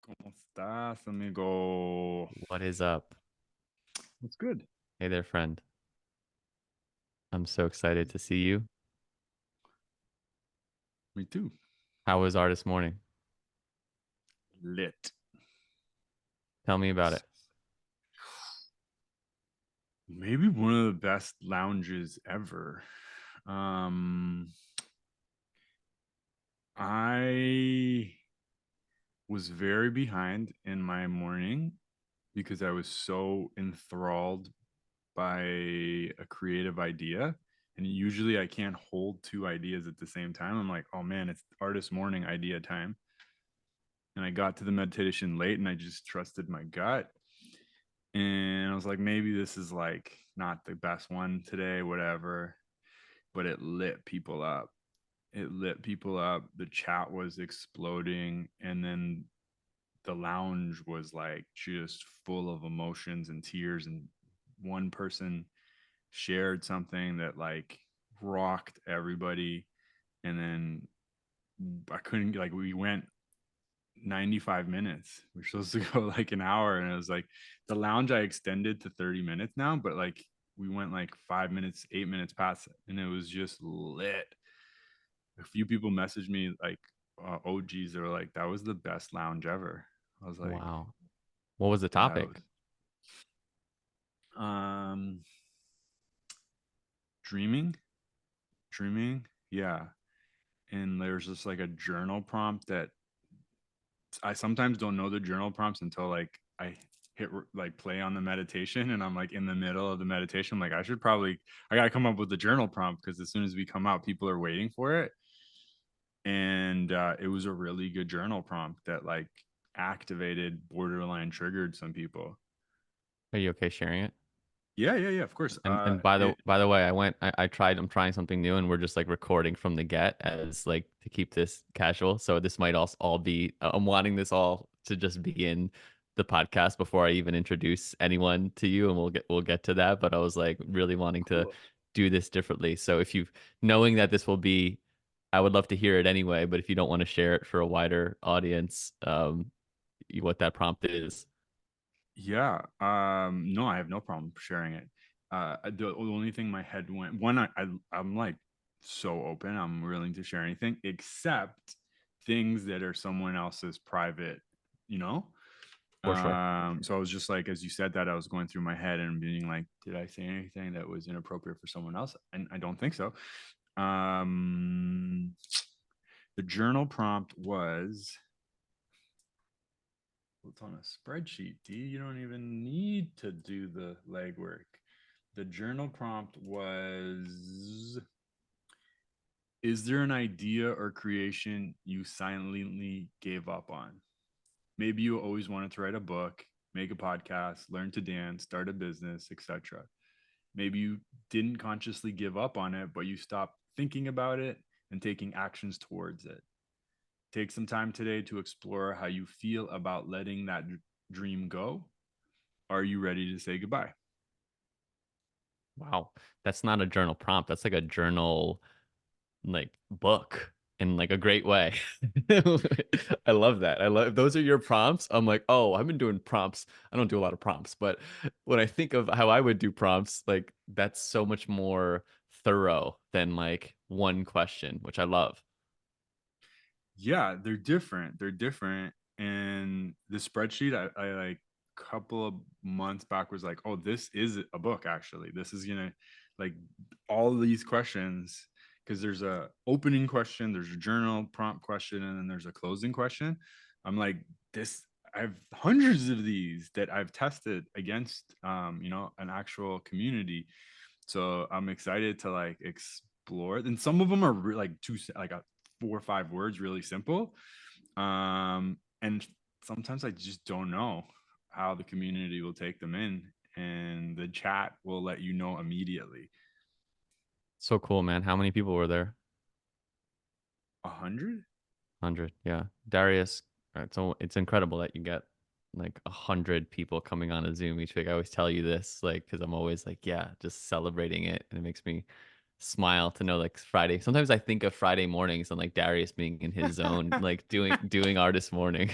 ¿Cómo estás, amigo? What is up? What's good? Hey there, friend. I'm so excited to see you. Me too. How was Artist Morning? Lit. Tell me about it. Maybe one of the best lounges ever. Um, I was very behind in my morning because I was so enthralled by a creative idea. And usually I can't hold two ideas at the same time. I'm like, oh man, it's artist morning idea time. And I got to the meditation late and I just trusted my gut. And I was like, maybe this is like not the best one today, whatever. But it lit people up. It lit people up. The chat was exploding. And then the lounge was like just full of emotions and tears. And one person shared something that like rocked everybody. And then I couldn't, like, we went 95 minutes. We're supposed to go like an hour. And it was like the lounge I extended to 30 minutes now, but like we went like 5 minutes, 8 minutes past it. And it was just lit. A few people messaged me like OGs. They were like, that was the best lounge ever. I was like, Wow. What was the yeah, it topic? was. Um, dreaming, dreaming. Yeah. And there's just like a journal prompt that I sometimes don't know the journal prompts until like I hit like play on the meditation and I'm like in the middle of the meditation. I'm like, I gotta come up with the journal prompt because as soon as we come out, people are waiting for it. And it was a really good journal prompt that like activated, borderline triggered some people. Are you okay sharing it? Yeah, yeah, yeah. Of course. And by the way, I tried I'm trying something new and we're just like recording from the get as like to keep this casual. So this might also all be I'm wanting this all to just begin the podcast before I even introduce anyone to you and we'll get to that. But I was like really wanting to Cool. do this differently. So if you knowing that this will be I would love to hear it anyway, but if you don't want to share it for a wider audience, what that prompt is. Yeah. No, I have no problem sharing it. The only thing my head went one, I'm like so open. I'm willing to share anything except things that are someone else's private, you know? For sure. So I was just like, as you said that, I was going through my head and being like, did I say anything that was inappropriate for someone else? And I don't think so. Um, the journal prompt was, it's on a spreadsheet, D. You don't even need to do the legwork. The journal prompt was, is there an idea or creation you silently gave up on? Maybe you always wanted to write a book, make a podcast, learn to dance, start a business, etc. Maybe you didn't consciously give up on it, but you stopped thinking about it and taking actions towards it. Take some time today to explore how you feel about letting that dream go. Are you ready to say goodbye? Wow. That's not a journal prompt. That's like a journal like book in like a great way. I love that. I love if those are your prompts. I'm like, oh, I've been doing prompts. I don't do a lot of prompts, but when I think of how I would do prompts, like that's so much more thorough than like one question, which I love. Yeah, they're different. They're different. And the spreadsheet, I like a couple of months back was like, oh, this is a book actually. This is gonna like all these questions because there's a opening question, there's a journal prompt question, and then there's a closing question. I'm like, this I have hundreds of these that I've tested against an actual community. So I'm excited to like explore. And some of them are like two like a 4 or 5 words, really simple. And sometimes I just don't know how the community will take them in, and the chat will let you know immediately. So cool, man. How many people were there? 100? 100. Yeah. Darius, so it's incredible that you get like 100 people coming on a Zoom each week. I always tell you this, like, because I'm always like, yeah, just celebrating it. And it makes me smile to know like Friday. Sometimes I think of Friday mornings and like Darius being in his zone, like doing artist morning.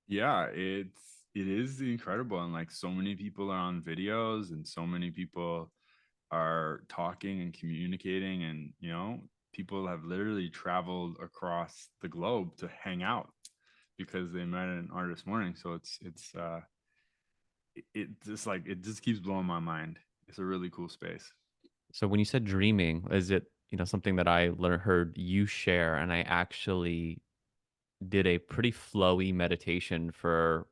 Yeah, it is incredible, and like so many people are on videos, and so many people are talking and communicating, and people have literally traveled across the globe to hang out because they met an artist morning. So it just like it just keeps blowing my mind. It's a really cool space. So when you said dreaming, is it, something that I heard you share, and I actually did a pretty flowy meditation for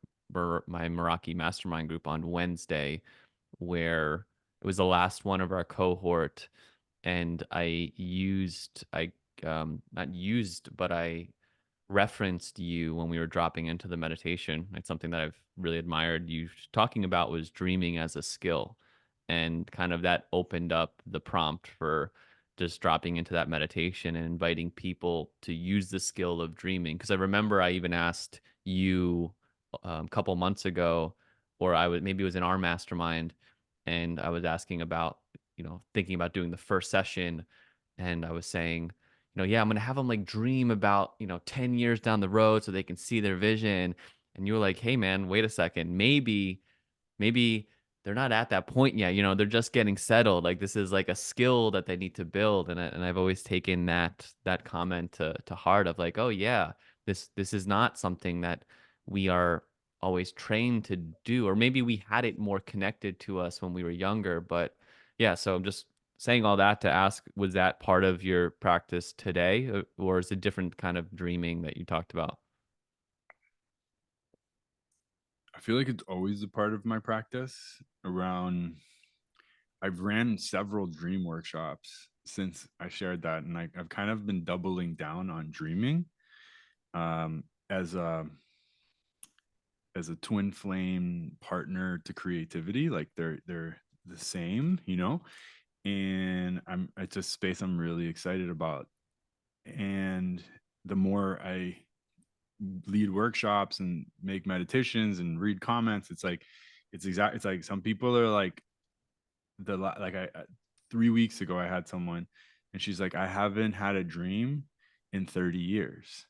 my Meraki mastermind group on Wednesday, where it was the last one of our cohort, and I not used, but I referenced you when we were dropping into the meditation. It's something that I've really admired you talking about, was dreaming as a skill. And kind of that opened up the prompt for just dropping into that meditation and inviting people to use the skill of dreaming. Because I remember I even asked you a couple months ago, or I was, maybe it was in our mastermind, and I was asking about, thinking about doing the first session, and I was saying, yeah, I'm gonna have them like dream about, 10 years down the road so they can see their vision. And you were like, hey man, wait a second. Maybe they're not at that point yet. They're just getting settled. Like this is like a skill that they need to build. And I've always taken that comment to heart of like, oh yeah, this is not something that we are always trained to do, or maybe we had it more connected to us when we were younger. But yeah, so I'm just saying all that to ask, was that part of your practice today, or is it different kind of dreaming that you talked about? I feel like it's always a part of my practice around. I've ran several dream workshops since I shared that, and I've kind of been doubling down on dreaming um, as a as a twin flame partner to creativity. Like they're the same, and it's a space I'm really excited about. And the more I lead workshops and make meditations and read comments, it's like some people are like like I 3 weeks ago I had someone, and she's like, I haven't had a dream in 30 years.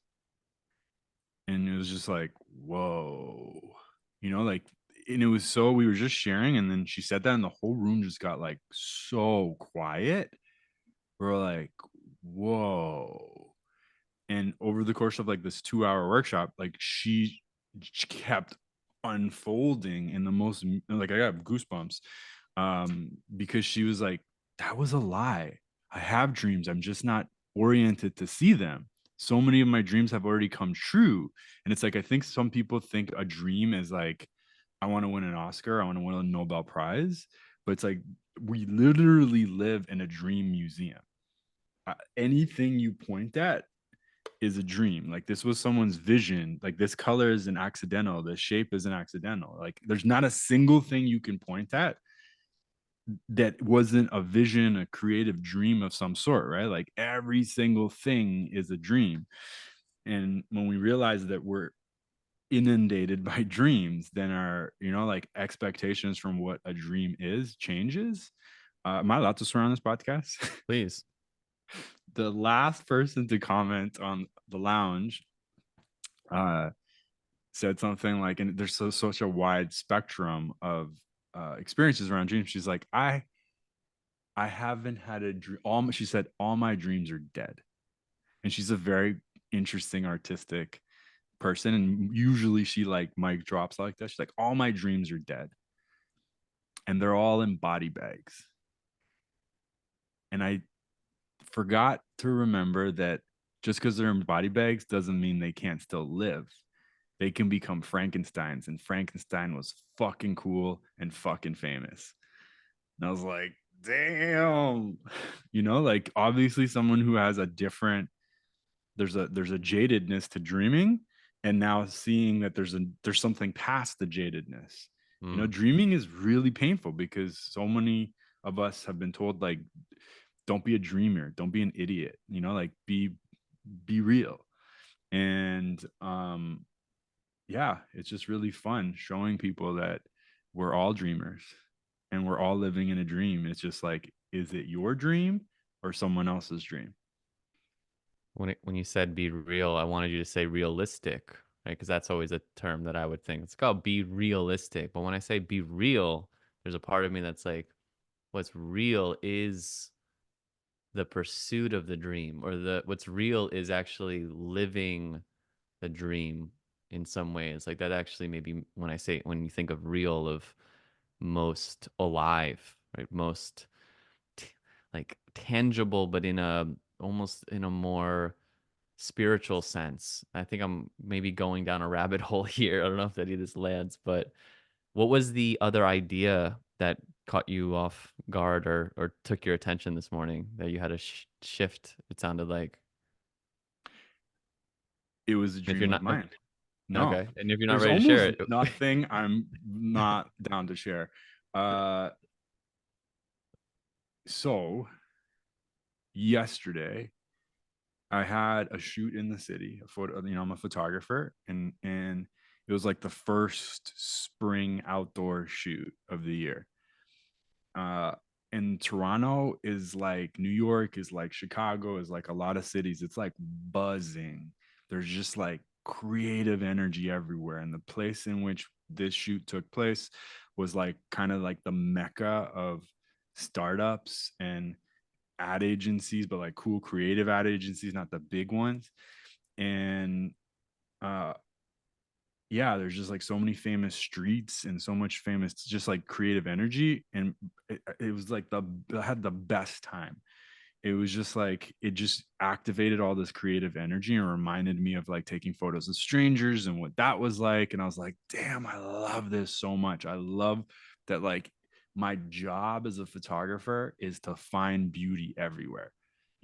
And it was just like, whoa, like, and it was so, we were just sharing, and then she said that, and the whole room just got like so quiet. We're like, whoa. And over the course of like this 2 hour workshop, like she kept unfolding in the most, like, I got goosebumps because she was like, that was a lie. I have dreams, I'm just not oriented to see them. So many of my dreams have already come true. And it's like, I think some people think a dream is like, I want to win an Oscar, I want to win a Nobel Prize. But it's like, we literally live in a dream museum. Anything you point at is a dream. Like, this was someone's vision. Like, this color is an accidental, this shape is an accidental. Like, there's not a single thing you can point at that wasn't a vision, a creative dream of some sort, right? Like, every single thing is a dream. And when we realize that we're inundated by dreams, then our, like, expectations from what a dream is changes. Am I allowed to swear on this podcast? Please. The last person to comment on the lounge uh said something like, and there's such a wide spectrum of experiences around dreams. She's like, I haven't had a dream. She said, all my dreams are dead. And she's a very interesting artistic person. And usually she like mic drops like that. She's like, all my dreams are dead. And they're all in body bags. And I forgot to remember that just because they're in body bags doesn't mean they can't still live. They can become Frankensteins. And Frankenstein was fucking cool and fucking famous. And I was like, damn. Like, obviously someone who has a different, there's a jadedness to dreaming, and now seeing that there's something past the jadedness. Mm. Dreaming is really painful because so many of us have been told, like, don't be a dreamer, don't be an idiot, like, be real. And yeah, it's just really fun showing people that we're all dreamers and we're all living in a dream. It's just like, is it your dream or someone else's dream? When you said be real, I wanted you to say realistic. right? Because that's always a term that I would think it's called be realistic. But when I say be real, there's a part of me that's like, what's real is the pursuit of the dream, or the what's real is actually living the dream in some ways. Like that actually maybe when I say when you think of real of most alive, right? Most t- like tangible, but in a almost in a more spiritual sense. I think I'm maybe going down a rabbit hole here. I don't know if any of this lands, but what was the other idea that caught you off guard or took your attention this morning that you had to shift? It sounded like It was a if you're dream of not mine. No, okay, and if you're not there's ready to share almost it, nothing I'm not down to share. Uh, so yesterday I had a shoot in the city, a photo, I'm a photographer, and it was like the first spring outdoor shoot of the year. Uh, and Toronto is like New York, is like Chicago, is like a lot of cities. It's like buzzing. There's just like creative energy everywhere. And the place in which this shoot took place was like kind of like the mecca of startups and ad agencies, but like cool creative ad agencies, not the big ones. And uh yeah, there's just like so many famous streets and so much famous just like creative energy. And it was like I had the best time. It was just like it just activated all this creative energy and reminded me of like taking photos of strangers and what that was like. And I was like, damn, I love this so much. I love that like my job as a photographer is to find beauty everywhere.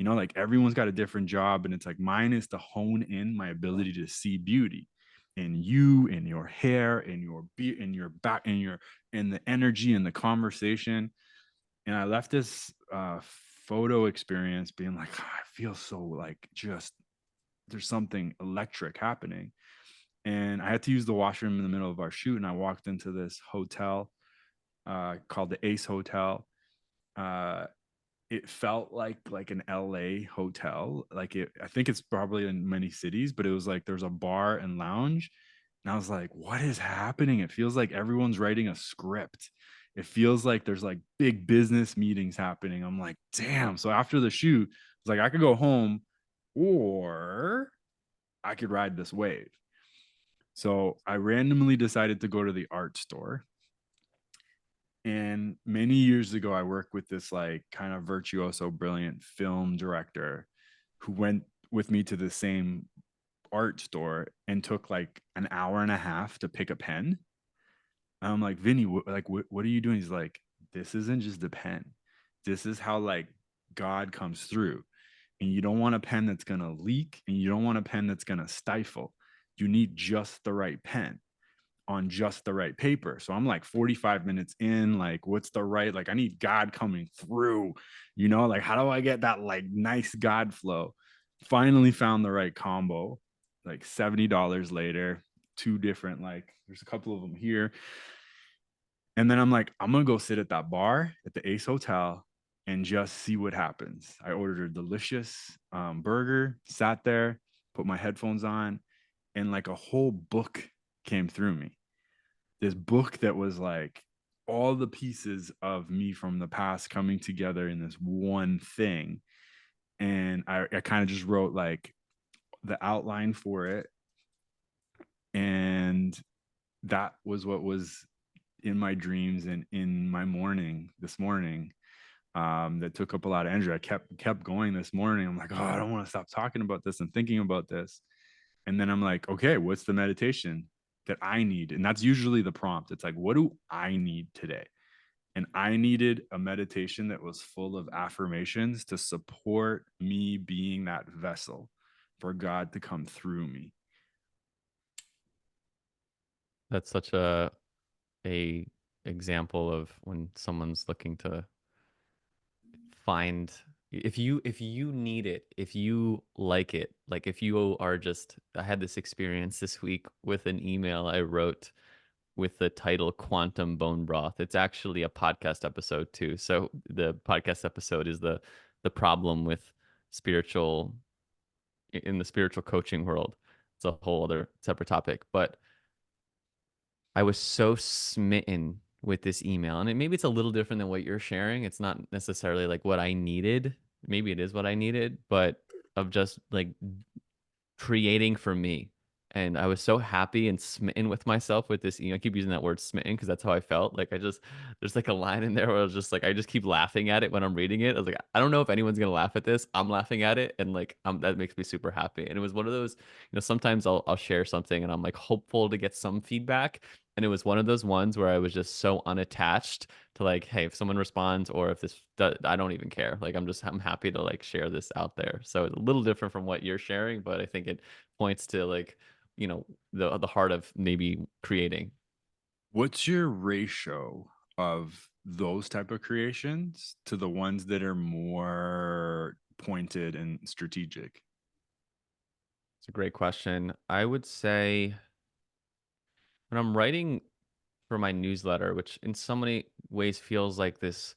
Like everyone's got a different job, and it's like mine is to hone in my ability to see beauty in you, in your hair, in your back, in the energy and the conversation. And I left this photo experience being like, "Ah, I feel so like just there's something electric happening." And I had to use the washroom in the middle of our shoot, and I walked into this hotel called the Ace Hotel. Uh, it felt like an LA hotel. I think it's probably in many cities, but it was like there's a bar and lounge. And I was like, what is happening? It feels like everyone's writing a script. It feels like there's like big business meetings happening. I'm like, damn. So after the shoot, it's like I could go home or I could ride this wave. So I randomly decided to go to the art store. And many years ago, I worked with this like kind of virtuoso, brilliant film director who went with me to the same art store and took like an hour and a half to pick a pen. And I'm like, Vinny, what are you doing? He's like, this isn't just a pen. This is how like God comes through. And you don't want a pen that's going to leak, and you don't want a pen that's going to stifle. You need just the right pen on just the right paper. So I'm like 45 minutes in, like, what's the right, like, I need God coming through, like, how do I get that like nice God flow? Finally found the right combo, like $70 later, two different, like, there's a couple of them here. And then I'm like, I'm gonna go sit at that bar at the Ace Hotel and just see what happens. I ordered a delicious burger, sat there, put my headphones on, and like a whole book came through me. This book that was like all the pieces of me from the past coming together in this one thing. And I kind of just wrote like the outline for it. And that was what was in my dreams and in my morning this morning. That took up a lot of energy. I kept going this morning. I'm like, oh, I don't want to stop talking about this and thinking about this. And then I'm like, okay, what's the meditation that I need? And that's usually the prompt. It's like, what do I need today? And I needed a meditation that was full of affirmations to support me being that vessel for God to come through me. that's such a example of when someone's looking to find if you need it, if you like it, like if you are just I had this experience this week with an email I wrote with the title Quantum Bone Broth. It's actually a podcast episode too. So the podcast episode is the problem with spiritual in the spiritual coaching world. it's a whole other separate topic. But I was so smitten with this email, and maybe it's a little different than what you're sharing. It's not necessarily like what I needed. Maybe it is what I needed, but of just like creating for me. And I was so happy and smitten with myself with this. I keep using that word smitten because that's how I felt. Like there's like a line in there where I was just like, I just keep laughing at it when I'm reading it. I was like, I don't know if anyone's gonna laugh at this. I'm laughing at it, and like, that makes me super happy. And it was one of those, sometimes I'll share something and I'm like hopeful to get some feedback. And it was one of those ones where I was just so unattached to like, hey, if someone responds or if this, I don't even care. Like I'm happy to like share this out there. So it's a little different from what you're sharing, but I think it points to like, the heart of maybe creating. What's your ratio of those type of creations to the ones that are more pointed and strategic? It's a great question. I would say when I'm writing for my newsletter, which in so many ways feels like this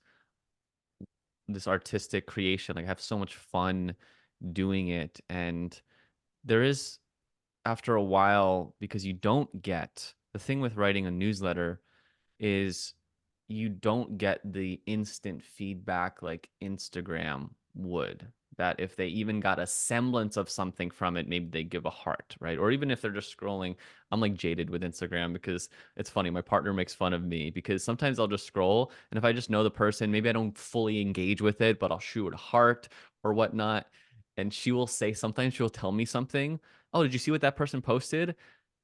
artistic creation, like I have so much fun doing it. And there is, after a while, because you don't get the thing with writing a newsletter is you don't get the instant feedback like Instagram would. That if they even got a semblance of something from it, maybe they give a heart, right? Or even if they're just scrolling, I'm like jaded with Instagram because it's funny. My partner makes fun of me because sometimes I'll just scroll, and if I just know the person, maybe I don't fully engage with it, but I'll shoot a heart or whatnot. And she will say sometimes she'll tell me something. Oh, did you see what that person posted?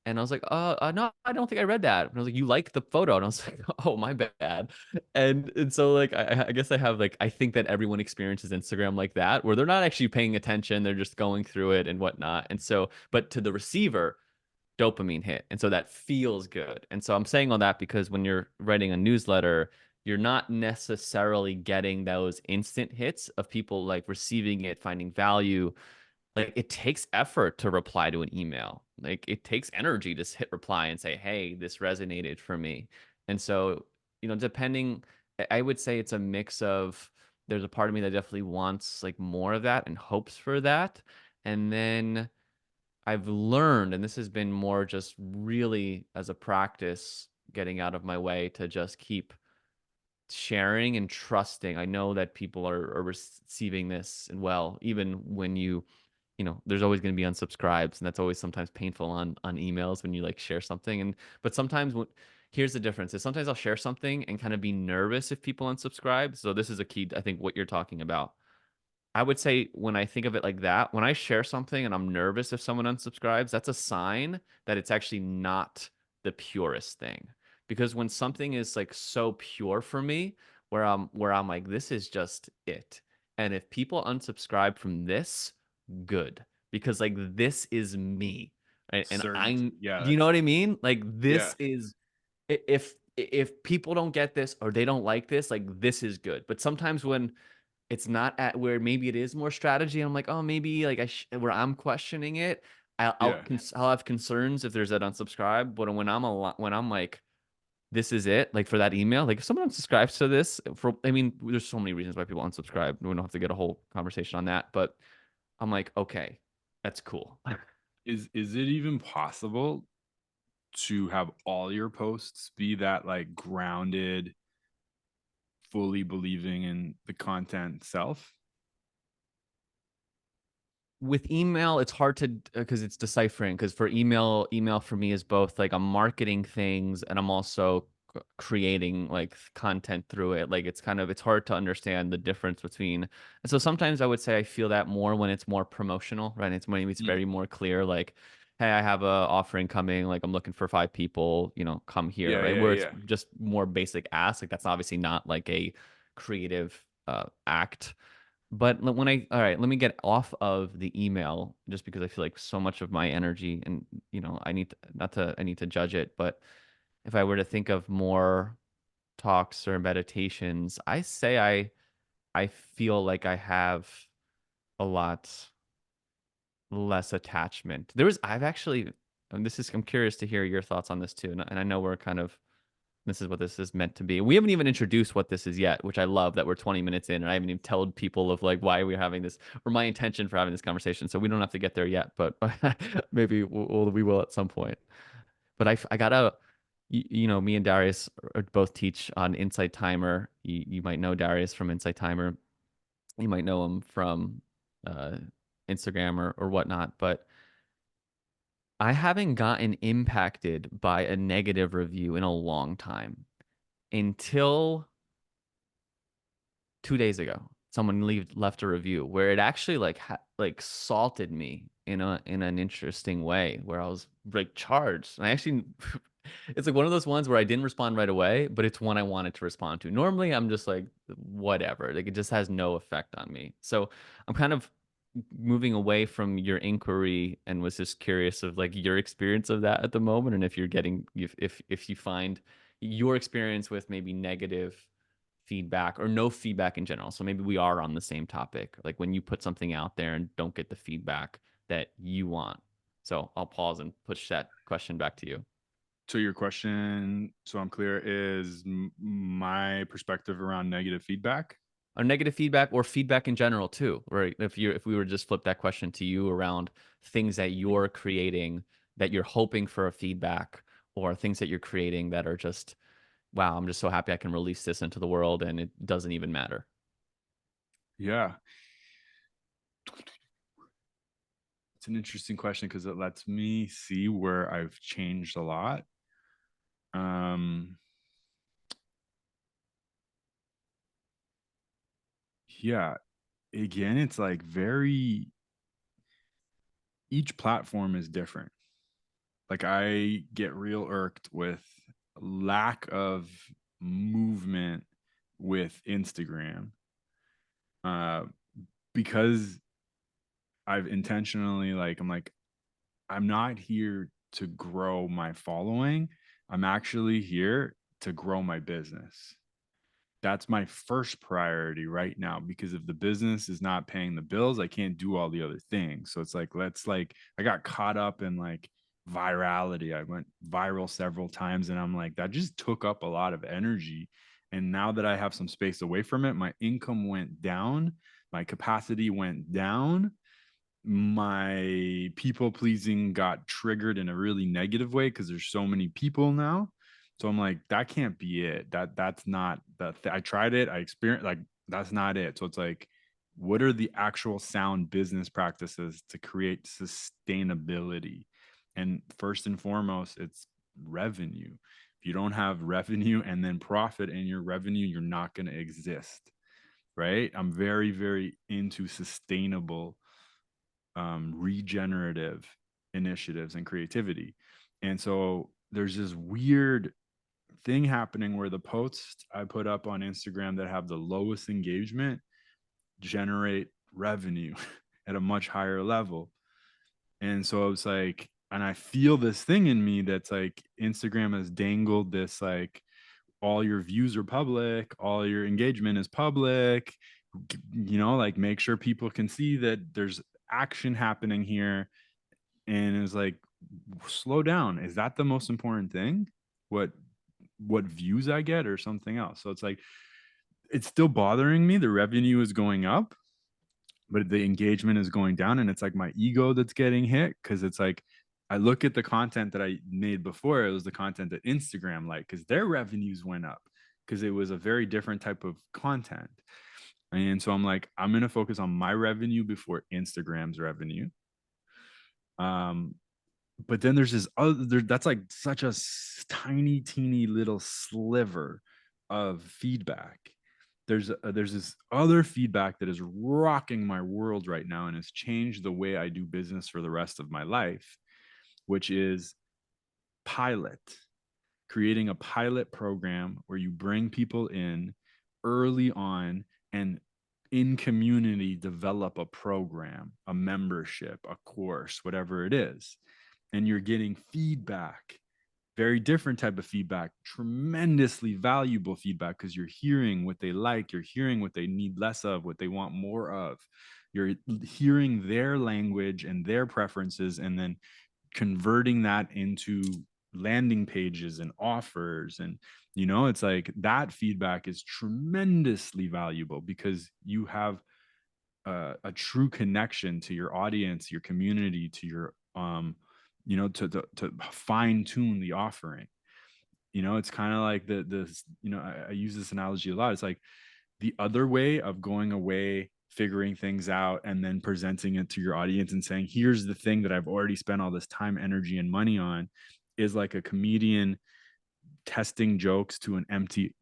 And I was like, no, I don't think I read that. And I was like, you liked the photo. And I was like, oh, my bad. And so like I guess I have like I think that everyone experiences Instagram like that, where they're not actually paying attention, they're just going through it and whatnot. And so, but to the receiver, dopamine hit. And so that feels good. And so I'm saying all that because when you're writing a newsletter, you're not necessarily getting those instant hits of people like receiving it, finding value. Like it takes effort to reply to an email. Like it takes energy to hit reply and say, "Hey, this resonated for me." And so, depending, I would say it's a mix of there's a part of me that definitely wants like more of that and hopes for that. And then I've learned, and this has been more just really as a practice, getting out of my way to just keep sharing and trusting. I know that people are receiving this and well, even when there's always going to be unsubscribes, and that's always sometimes painful on emails when you like share something. But sometimes here's the difference is sometimes I'll share something and kind of be nervous if people unsubscribe. So this is a key, I think, what you're talking about. I would say when I think of it like that, when I share something and I'm nervous if someone unsubscribes, that's a sign that it's actually not the purest thing. Because when something is like so pure for me, where I'm like, this is just it. And if people unsubscribe from this, good. Because like this is me. Right. And Certainty. Yeah, do you know that's what I mean? Like yeah, this is if people don't get this or they don't like this, like this is good. But sometimes when it's not at where maybe it is more strategy. I'm like, oh, maybe like where I'm questioning it. yeah. I'll have concerns if there's that unsubscribe. But when I'm like, this is it, like for that email, like if someone unsubscribes to this, I mean, there's so many reasons why people unsubscribe. We don't have to get a whole conversation on that. But I'm like, okay, that's cool. Is it even possible to have all your posts be that like grounded, fully believing in the content itself? With email, it's hard to because it's deciphering. Because for email for me is both like I'm marketing things and I'm also creating like content through it. Like it's hard to understand the difference between. And so sometimes I would say I feel that more when it's more promotional, right? It's when it's Mm. very more clear, like, hey, I have a offering coming. Like I'm looking for 5 people. Come here, Yeah, right? yeah, Where it's yeah. just more basic ask. Like that's obviously not like a creative act. But when all right, let me get off of the email just because I feel like so much of my energy and I need to, not to I need to judge it, but if I were to think of more talks or meditations, I say I feel like I have a lot less attachment. I've actually and this is I'm curious to hear your thoughts on this too, and I know we're kind of This is what this is meant to be. We haven't even introduced what this is yet, which I love that we're 20 minutes in and I haven't even told people of like why we're having this or my intention for having this conversation. So we don't have to get there yet, but maybe we will at some point. But I gotta, me and Darius both teach on Insight Timer. You might know Darius from Insight Timer. You might know him from uh, Instagram or whatnot. But I haven't gotten impacted by a negative review in a long time until 2 days ago. Someone left a review where it actually like salted me in an interesting way where I was like charged. And I actually it's like one of those ones where I didn't respond right away, but it's one I wanted to respond to. Normally I'm just like whatever. Like it just has no effect on me. So I'm kind of moving away from your inquiry and was just curious of like your experience of that at the moment and if you're getting if you find your experience with maybe negative feedback or no feedback in general. So maybe we are on the same topic. Like when you put something out there and don't get the feedback that you want. So I'll pause and push that question back to you. So your question, so I'm clear, is my perspective around negative feedback. Or negative feedback or feedback in general too, right? If we were just flip that question to you around things that you're creating that you're hoping for a feedback or things that you're creating that are just wow, I'm just so happy I can release this into the world and it doesn't even matter. Yeah, it's an interesting question because it lets me see where I've changed a lot. Um, yeah, again, it's like very, each platform is different. Like I get real irked with lack of movement with Instagram, uh, because I've intentionally like I'm like I'm not here to grow my following. I'm actually here to grow my business. That's my first priority right now because if the business is not paying the bills, I can't do all the other things. So it's like, let's like, I got caught up in like virality. I went viral several times and I'm like, that just took up a lot of energy. And now that I have some space away from it, my income went down, my capacity went down, my people pleasing got triggered in a really negative way because there's so many people now. So I'm like, that can't be it. That's not that. I tried it. I experienced like that's not it. So it's like, what are the actual sound business practices to create sustainability? And first and foremost, it's revenue. If you don't have revenue and then profit in your revenue, you're not going to exist. Right. I'm very, very into sustainable regenerative initiatives and creativity. And so there's this weird thing happening where the posts I put up on Instagram that have the lowest engagement generate revenue at a much higher level. And so it's like, and I feel this thing in me that's like Instagram has dangled this like all your views are public, all your engagement is public, like make sure people can see that there's action happening here. And it's like, slow down. Is that the most important thing? What what views I get or something else? So it's like it's still bothering me. The revenue is going up, but the engagement is going down. And it's like my ego that's getting hit because it's like I look at the content that I made before, it was the content that Instagram liked because their revenues went up because it was a very different type of content. And so I'm like, I'm going to focus on my revenue before Instagram's revenue. Um, but then there's this other that's like such a tiny teeny little sliver of feedback. There's this other feedback that is rocking my world right now and has changed the way I do business for the rest of my life, which is pilot, creating a pilot program where you bring people in early on and in community develop a program, a membership, a course, whatever it is, and you're getting feedback, very different type of feedback, tremendously valuable feedback because you're hearing what they like, you're hearing what they need less of, what they want more of, you're hearing their language and their preferences and then converting that into landing pages and offers. And it's like that feedback is tremendously valuable because you have a true connection to your audience, your community, to your to fine tune the offering. It's kind of like this. I use this analogy a lot. It's like the other way of going away, figuring things out, and then presenting it to your audience and saying, here's the thing that I've already spent all this time, energy, and money on, is like a comedian testing jokes to an empty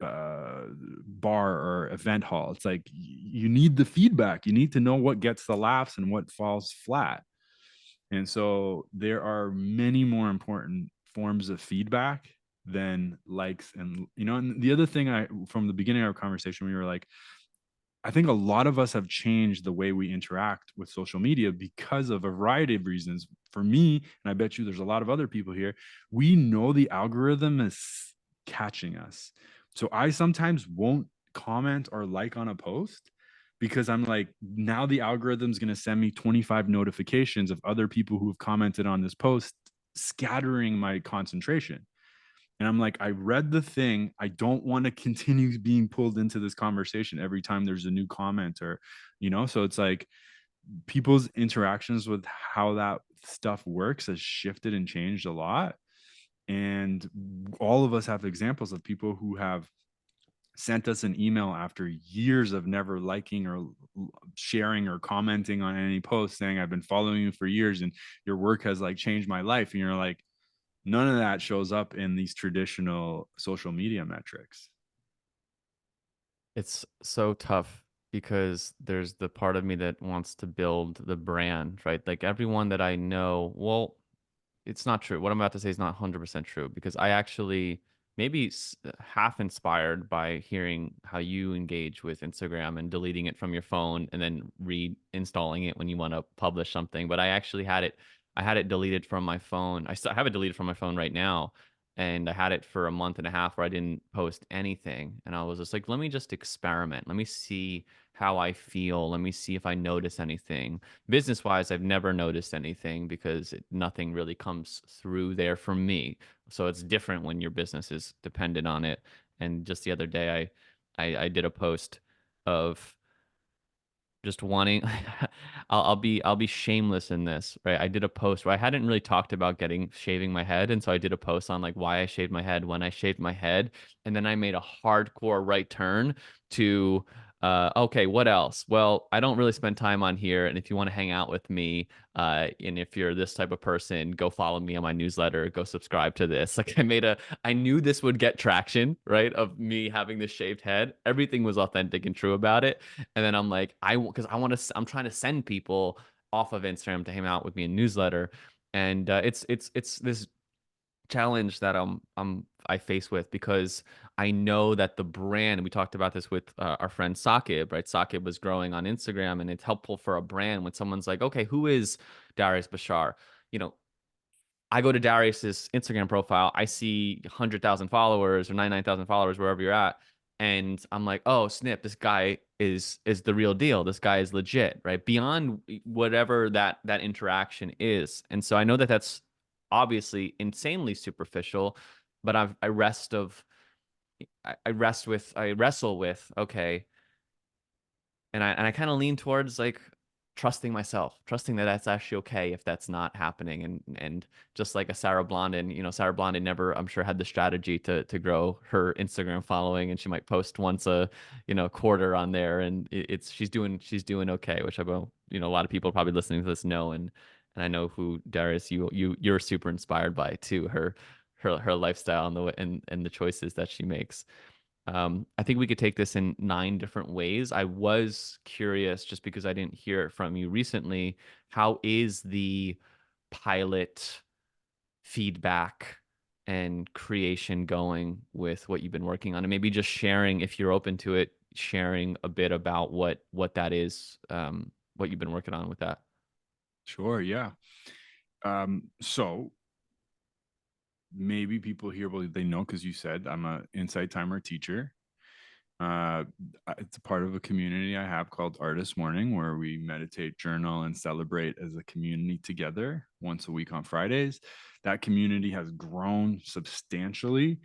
bar or event hall. It's like you need the feedback, you need to know what gets the laughs and what falls flat. And so there are many more important forms of feedback than likes. And the other thing, I from the beginning of our conversation, we were like, I think a lot of us have changed the way we interact with social media because of a variety of reasons. For me, and I bet you there's a lot of other people here, we know the algorithm is catching us. So I sometimes won't comment or like on a post because I'm like, now the algorithm's going to send me 25 notifications of other people who have commented on this post, scattering my concentration. And I'm like, I read the thing. I don't want to continue being pulled into this conversation every time there's a new comment so it's like people's interactions with how that stuff works has shifted and changed a lot. And all of us have examples of people who have sent us an email after years of never liking or sharing or commenting on any post saying, I've been following you for years and your work has like changed my life. And you're like, none of that shows up in these traditional social media metrics. It's so tough because there's the part of me that wants to build the brand, right? Like everyone that I know, well, it's not true. What I'm about to say is not 100% true because I actually maybe half inspired by hearing how you engage with Instagram and deleting it from your phone and then reinstalling it when you want to publish something. But I had it deleted from my phone. I still have it deleted from my phone right now. And I had it for a month and a half where I didn't post anything. And I was just like, let me just experiment. Let me see how I feel. Let me see if I notice anything. Business wise, I've never noticed anything because nothing really comes through there for me. So it's different when your business is dependent on it. And just the other day, I did a post of just wanting I'll be shameless in this, right? I did a post where I hadn't really talked about shaving my head, and so I did a post on like why I shaved my head, when I shaved my head, and then I made a hardcore right turn to okay, what else? Well, I don't really spend time on here, and if you want to hang out with me, and if you're this type of person, go follow me on my newsletter, go subscribe to this. Like I knew this would get traction, right? Of me having this shaved head. Everything was authentic and true about it. And then I'm like, because I want to, I'm trying to send people off of Instagram to hang out with me in newsletter. And it's this challenge that I face with because I know that the brand, and we talked about this with our friend Sakib, right? Sakib was growing on Instagram, and it's helpful for a brand when someone's like, okay, who is Darius Bashar? You know, I go to Darius's Instagram profile, I see 100,000 followers or 99,000 followers wherever you're at, and I'm like, "Oh, snip, this guy is the real deal. This guy is legit," right? Beyond whatever that interaction is. And so I know that that's obviously insanely superficial, but I wrestle with, okay, and I kind of lean towards like trusting myself, trusting that that's actually okay if that's not happening. And just like a Sarah Blondin, Sarah Blondin never, I'm sure, had the strategy to grow her Instagram following, and she might post once a quarter on there, and it's she's doing okay, which I will, a lot of people probably listening to this know, and I know who Darius you're super inspired by too, her lifestyle and the choices that she makes. I think we could take this in 9 different ways. I was curious, just because I didn't hear it from you recently, how is the pilot feedback and creation going with what you've been working on? And maybe just sharing, if you're open to it, sharing a bit about what that is, what you've been working on with that. Sure, yeah. So maybe people here, well, they know because you said I'm a insight timer teacher. Uh, it's a part of a community I have called Artist Morning, where we meditate, journal, and celebrate as a community together once a week on Fridays. that community has grown substantially,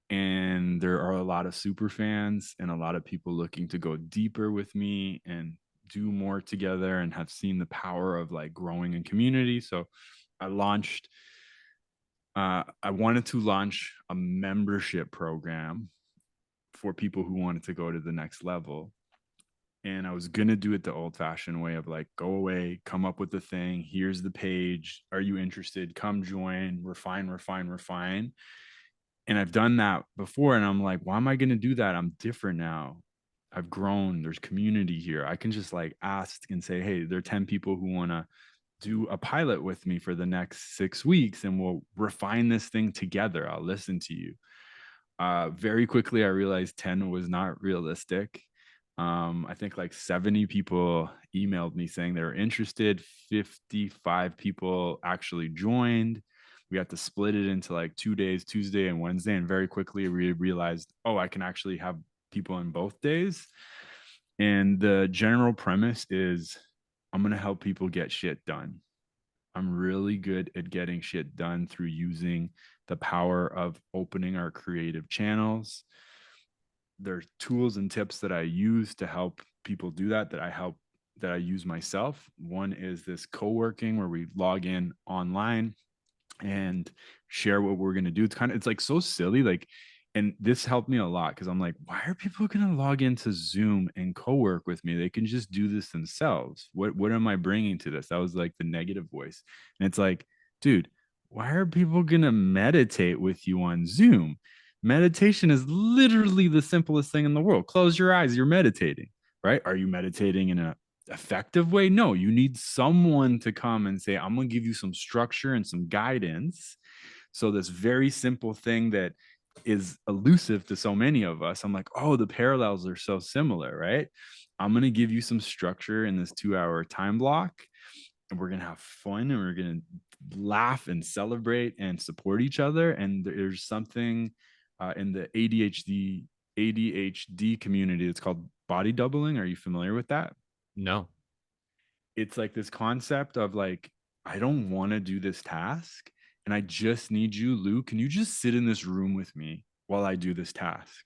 and there are a lot of super fans and a lot of people looking to go deeper with me and do more together, and have seen the power of like growing in community. So I launched I wanted to launch a membership program for people who wanted to go to the next level. And I was going to do it the old fashioned way of like, go away, come up with the thing. Here's the page. Are you interested? Come join, refine, refine, refine. And I've done that before. And I'm like, why am I going to do that? I'm different now. I've grown. There's community here. I can just like ask and say, hey, there are 10 people who want to do a pilot with me for the next 6 weeks, and we'll refine this thing together. I'll listen to you. Very quickly, I realized 10 was not realistic. I think like 70 people emailed me saying they were interested. 55 people actually joined. We had to split it into like 2 days, Tuesday and Wednesday. And very quickly, we realized, oh, I can actually have people in both days. And the general premise is I'm going to help people get shit done. I'm really good at getting shit done through using the power of opening our creative channels. There's tools and tips that I use to help people do that, that I use myself. One is this co-working where we log in online and share what we're going to do. It's like so silly. Like, and this helped me a lot because I'm like, why are people going to log into Zoom and co-work with me? They can just do this themselves. What am I bringing to this? That was like the negative voice. And it's like, dude, why are people going to meditate with you on Zoom? Meditation is literally the simplest thing in the world. Close your eyes, you're meditating, right? Are you meditating in a effective way? No, you need someone to come and say, I'm going to give you some structure and some guidance. So this very simple thing that is elusive to so many of us, I'm like, oh, the parallels are so similar, right? I'm going to give you some structure in this 2 hour time block, and we're going to have fun, and we're going to laugh and celebrate and support each other. And there's something in the ADHD community, it's called body doubling. Are you familiar with that? No. It's like this concept of like, I don't want to do this task, and I just need you, Lou. Can you just sit in this room with me while I do this task?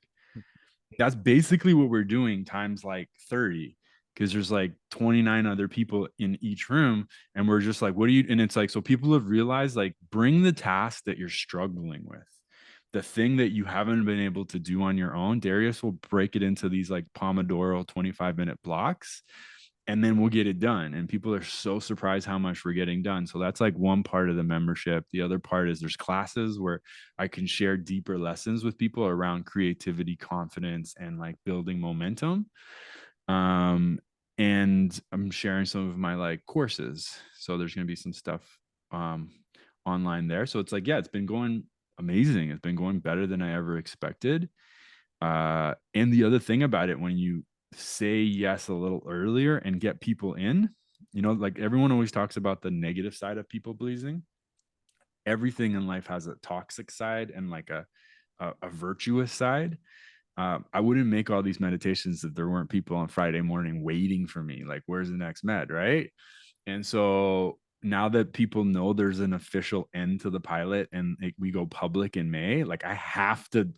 That's basically what we're doing times like 30, because there's like 29 other people in each room, and we're just like, what do you, and it's like, so people have realized like, bring the task that you're struggling with, the thing that you haven't been able to do on your own. Darius will break it into these like Pomodoro 25-minute blocks, and then we'll get it done. And people are so surprised how much we're getting done. So that's like one part of the membership. The other part is there's classes where I can share deeper lessons with people around creativity, confidence, and like building momentum. Um, and I'm sharing some of my like courses. So there's going to be some stuff um, online there. So it's like, yeah, it's been going amazing. It's been going better than I ever expected. And the other thing about it, when you say yes a little earlier and get people in, like everyone always talks about the negative side of people pleasing. Everything in life has a toxic side and like a virtuous side. I wouldn't make all these meditations if there weren't people on Friday morning waiting for me. Like, where's the next med, right? And so now that people know there's an official end to the pilot, and we go public in May, like I have to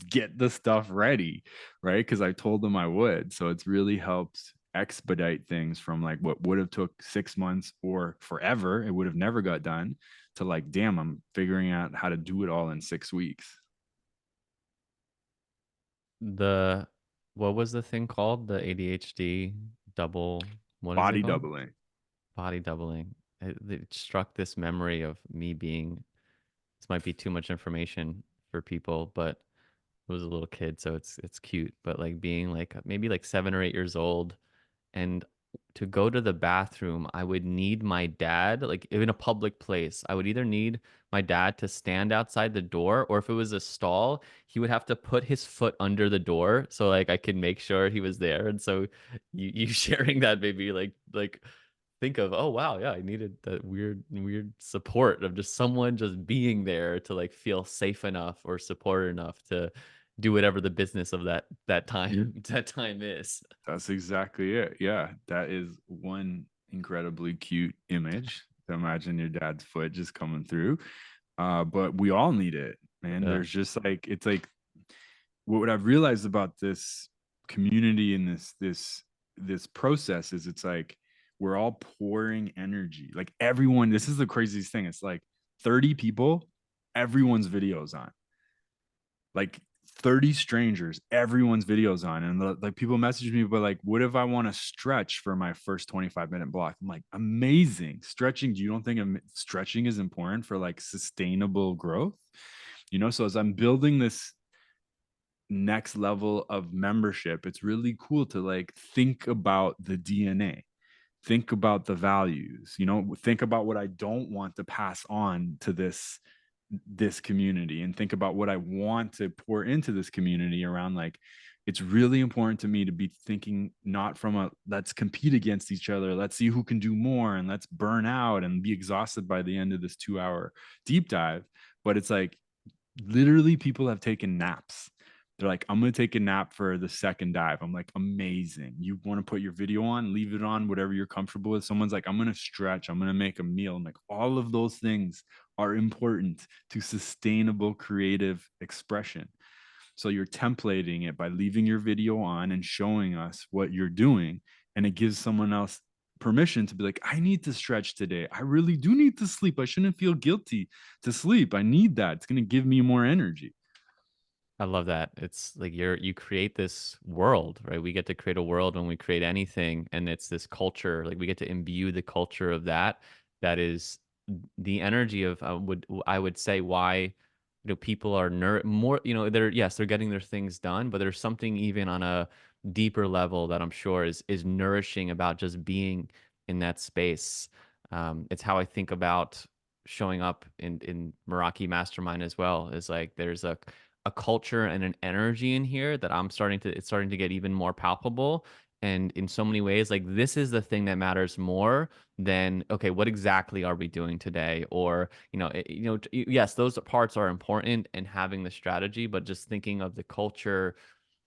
get the stuff ready, right? Because I told them I would. So it's really helped expedite things from like what would have took 6 months or forever, it would have never got done, to like, damn, I'm figuring out how to do it all in 6 weeks. The what was the thing called? The ADHD double, what is it Body called? doubling. Body doubling. It struck this memory of me being, this might be too much information for people, but I was a little kid, so it's cute. But like being like maybe like 7 or 8 years old, and to go to the bathroom, I would need my dad, like in a public place. I would either need my dad to stand outside the door, or if it was a stall, he would have to put his foot under the door so like I could make sure he was there. And so you sharing that made me like think of, oh wow, yeah, I needed that weird support of just someone just being there to like feel safe enough or supported enough to do whatever the business of that time that time is. That's exactly it. Yeah, that is one incredibly cute image to imagine your dad's foot just coming through. But we all need it, man. Yeah. There's just like, it's like, what I've realized about this community and this process is, it's like we're all pouring energy. Like everyone, this is the craziest thing. It's like 30 people, everyone's videos on. Like 30 strangers, everyone's videos on. And like people message me, but like, what if I want to stretch for my first 25-minute block? I'm like, amazing. Stretching, do you don't think stretching is important for like sustainable growth? So as I'm building this next level of membership, it's really cool to like think about the DNA, think about the values, think about what I don't want to pass on to this community, and think about what I want to pour into this community around. Like, it's really important to me to be thinking not from a let's compete against each other, let's see who can do more, and let's burn out and be exhausted by the end of this 2-hour deep dive. But it's like, literally, people have taken naps. They're like, I'm going to take a nap for the second dive. I'm like, amazing. You want to put your video on, leave it on, whatever you're comfortable with. Someone's like, I'm going to stretch, I'm going to make a meal. I'm like, all of those things are important to sustainable creative expression. So you're templating it by leaving your video on and showing us what you're doing. And it gives someone else permission to be like, I need to stretch today. I really do need to sleep. I shouldn't feel guilty to sleep. I need that. It's going to give me more energy. I love that. It's like you create this world, right? We get to create a world when we create anything, and it's this culture. Like we get to imbue the culture of that. That is the energy of I would say why people are more they're yes they're getting their things done, but there's something even on a deeper level that I'm sure is nourishing about just being in that space. It's how I think about showing up in Meraki Mastermind as well. Is like there's a culture and an energy in here that it's starting to get even more palpable. And in so many ways, like this is the thing that matters more than, okay, what exactly are we doing today? Or, yes, those parts are important and having the strategy, but just thinking of the culture,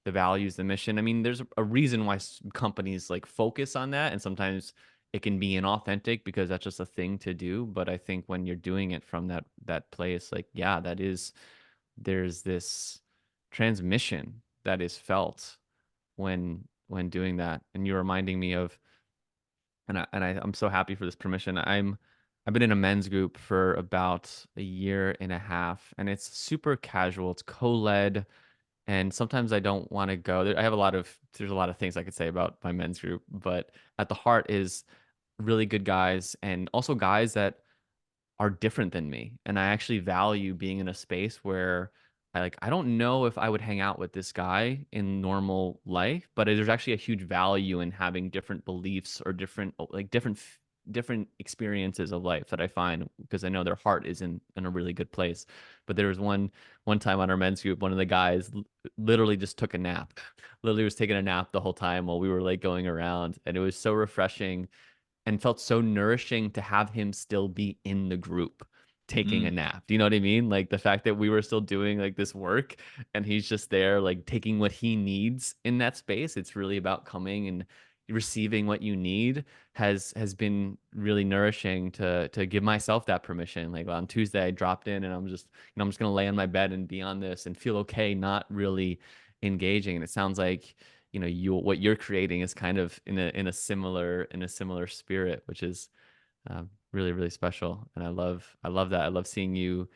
the values, the mission. I mean, there's a reason why companies like focus on that. And sometimes it can be inauthentic because that's just a thing to do. But I think when you're doing it from that place, like, yeah, there's this transmission that is felt when doing that. And you're reminding me of, I'm so happy for this permission. I've been in a men's group for about a year and a half, and it's super casual. It's co-led, and sometimes I don't want to go. There's a lot of things I could say about my men's group, but at the heart is really good guys, and also guys that are different than me. And I actually value being in a space where I don't know if I would hang out with this guy in normal life, but there's actually a huge value in having different beliefs or different experiences of life that I find because I know their heart is in a really good place. But there was one time on our men's group, one of the guys literally just took a nap. Literally was taking a nap the whole time while we were like going around, and it was so refreshing and felt so nourishing to have him still be in the group taking a Mm. nap. Do you know what I mean? Like the fact that we were still doing like this work and he's just there like taking what he needs in that space. It's really about coming and receiving what you need has been really nourishing to give myself that permission. Like on Tuesday I dropped in and I'm just gonna lay on my bed and be on this and feel okay, not really engaging. And it sounds like what you're creating is kind of in a similar spirit, which is really really special. And I love that. I love seeing you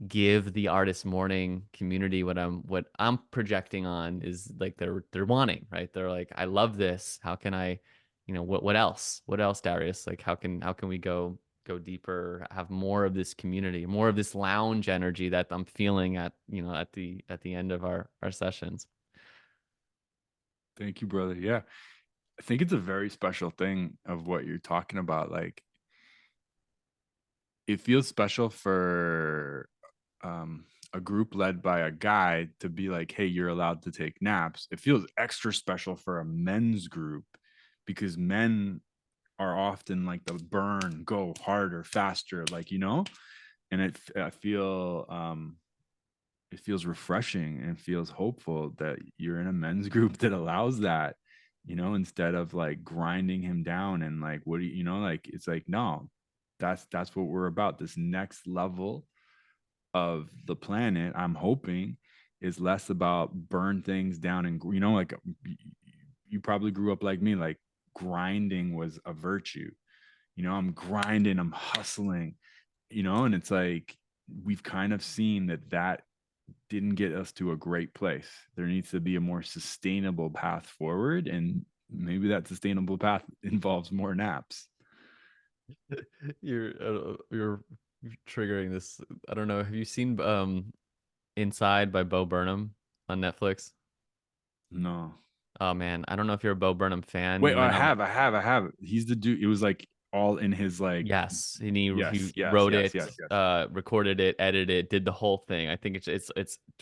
give the artist morning community what I'm projecting on is like they're wanting, right? They're like, I love this. How can I, what else, Darius? Like how can we go deeper, have more of this community, more of this lounge energy that I'm feeling at the end of our sessions. Thank you, brother. Yeah. I think it's a very special thing of what you're talking about. Like, it feels special for um, a group led by a guy to be like, hey, you're allowed to take naps. It feels extra special for a men's group because men are often like the burn, go harder, faster, like, and it feels refreshing and feels hopeful that you're in a men's group that allows that, instead of like grinding him down and like, what do like, it's like, no, that's what we're about, this next level of the planet, I'm hoping, is less about burn things down and, like you probably grew up like me, like grinding was a virtue. I'm grinding, I'm hustling, and it's like we've kind of seen that didn't get us to a great place. There needs to be a more sustainable path forward, and maybe that sustainable path involves more naps. You're triggering this. I don't know. Have you seen Inside by Bo Burnham on Netflix? No. Oh man, I don't know if you're a Bo Burnham fan. Wait, You might not. I have. He's the dude. It was like all in his like. Yes, and he Yes, yes, wrote yes, it, yes, yes. recorded it, edited it, did the whole thing. I think it's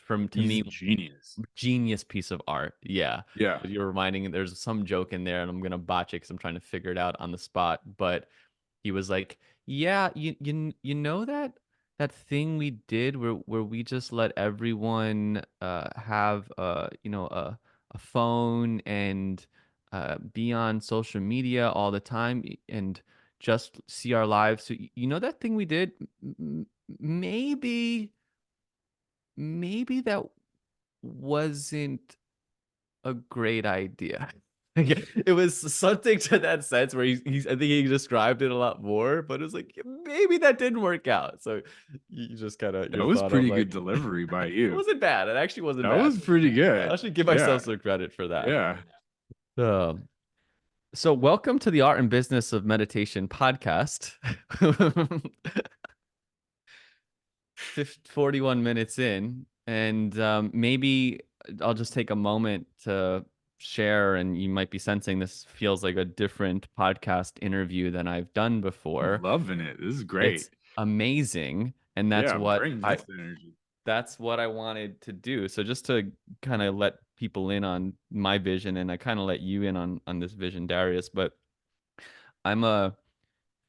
from to He's a me genius. genius piece of art. Yeah, Yeah. but you're reminding there's some joke in there, and I'm gonna botch it because I'm trying to figure it out on the spot. But he was like, "Yeah, you know that thing we did where we just let everyone have a phone and be on social media all the time and just see our lives. So you know that thing we did? Maybe that wasn't a great idea." It was something to that sense where I think he described it a lot more, but it was like maybe that didn't work out. So you just kind of That your was thought of pretty good like delivery by it you. wasn't bad. It actually wasn't That bad. was pretty I good. should give Yeah. myself some credit for that. Yeah. Um, so welcome to the Art and Business of Meditation podcast. 41 minutes in, and maybe I'll just take a moment to share. And you might be sensing this feels like a different podcast interview than I've done I'm before. loving it. This is It's great. amazing, and Yeah. Bring this energy. that's what I wanted to do. So just to kind of let people in on my vision, and I kind of let you in on this vision, Darius. But I'm a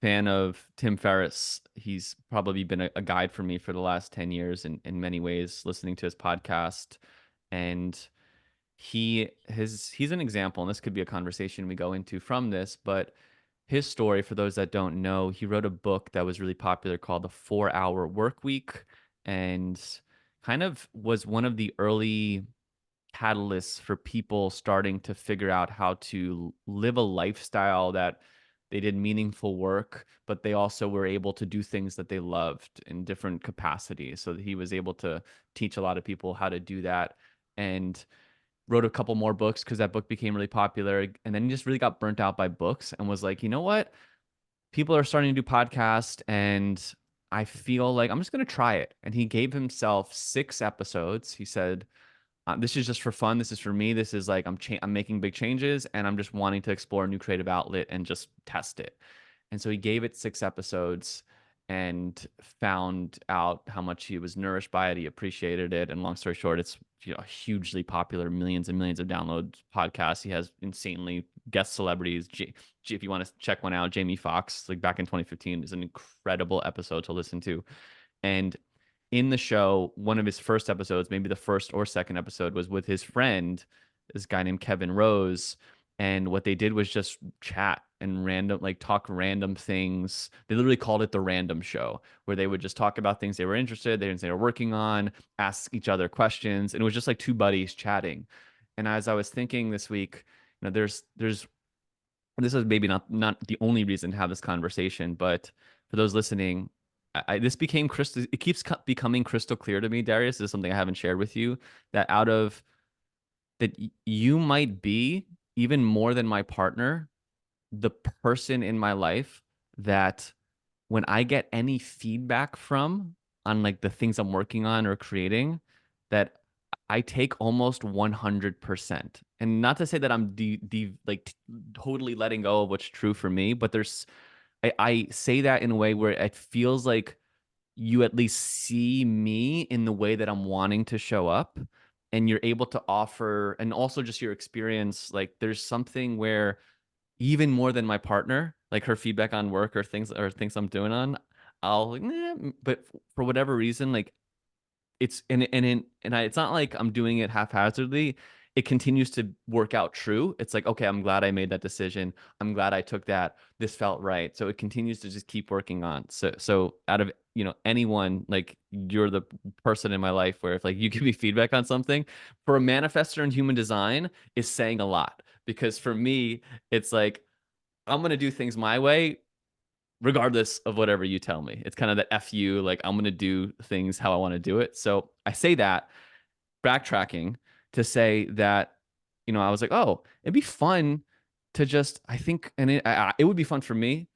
fan of Tim Ferriss. He's probably been a guide for me for the last 10 years in many ways, listening to his podcast. And he's an example, and this could be a conversation we go into from this, but his story, for those that don't know, he wrote a book that was really popular called The 4 Hour Work Week, and kind of was one of the early catalysts for people starting to figure out how to live a lifestyle that they did meaningful work, but they also were able to do things that they loved in different capacities. So that he was able to teach a lot of people how to do that, and wrote a couple more books because that book became really popular. And then he just really got burnt out by books and was like, you know what? People are starting to do podcasts, and I feel like I'm just going to try it. And he gave himself 6 episodes. He said, this is just for fun. This is for me. This is like I'm making big changes, and I'm just wanting to explore a new creative outlet and just test it. And so he gave it 6 episodes and found out how much he was nourished by it. He appreciated it. And long story short, it's a hugely popular, millions and millions of downloads podcast. He has insanely guest celebrities. If you want to check one out, Jamie Foxx, like back in 2015, is an incredible episode to listen to. And in the show, one of his first episodes, maybe the first or second episode, was with his friend, this guy named Kevin Rose. And what they did was just chat and like talk random things. They literally called it the random show, where they would just talk about things they were interested, they were working on, ask each other questions. And it was just like two buddies chatting. And as I was thinking this week, there's this is maybe not the only reason to have this conversation, but for those listening, this became crystal. It keeps becoming crystal clear to me, Darius. This is something I haven't shared with you. That out of that, you might be even more than my partner, the person in my life that when I get any feedback from on like the things I'm working on or creating, that I take almost 100%. And not to say that I'm totally letting go of what's true for me, but I say that in a way where it feels like you at least see me in the way that I'm wanting to show up, and you're able to offer, and also just your experience. Like there's something where even more than my partner, like her feedback on work or things I'm doing on, I'll like, but for whatever reason, like it's not like I'm doing it haphazardly. It continues to work out true. It's like, okay, I'm glad I made that decision. I'm glad I took that. This felt right. So it continues to just keep working on. So out of anyone, like you're the person in my life where if like you give me feedback on something, for a manifestor in human design is saying a lot. Because for me, it's like I'm gonna do things my way regardless of whatever you tell me. It's kind of that F you, like I'm gonna do things how I want to do it. So I say that, backtracking, to say that, I was like, oh, it'd be fun to just, I think, and it would be fun for me.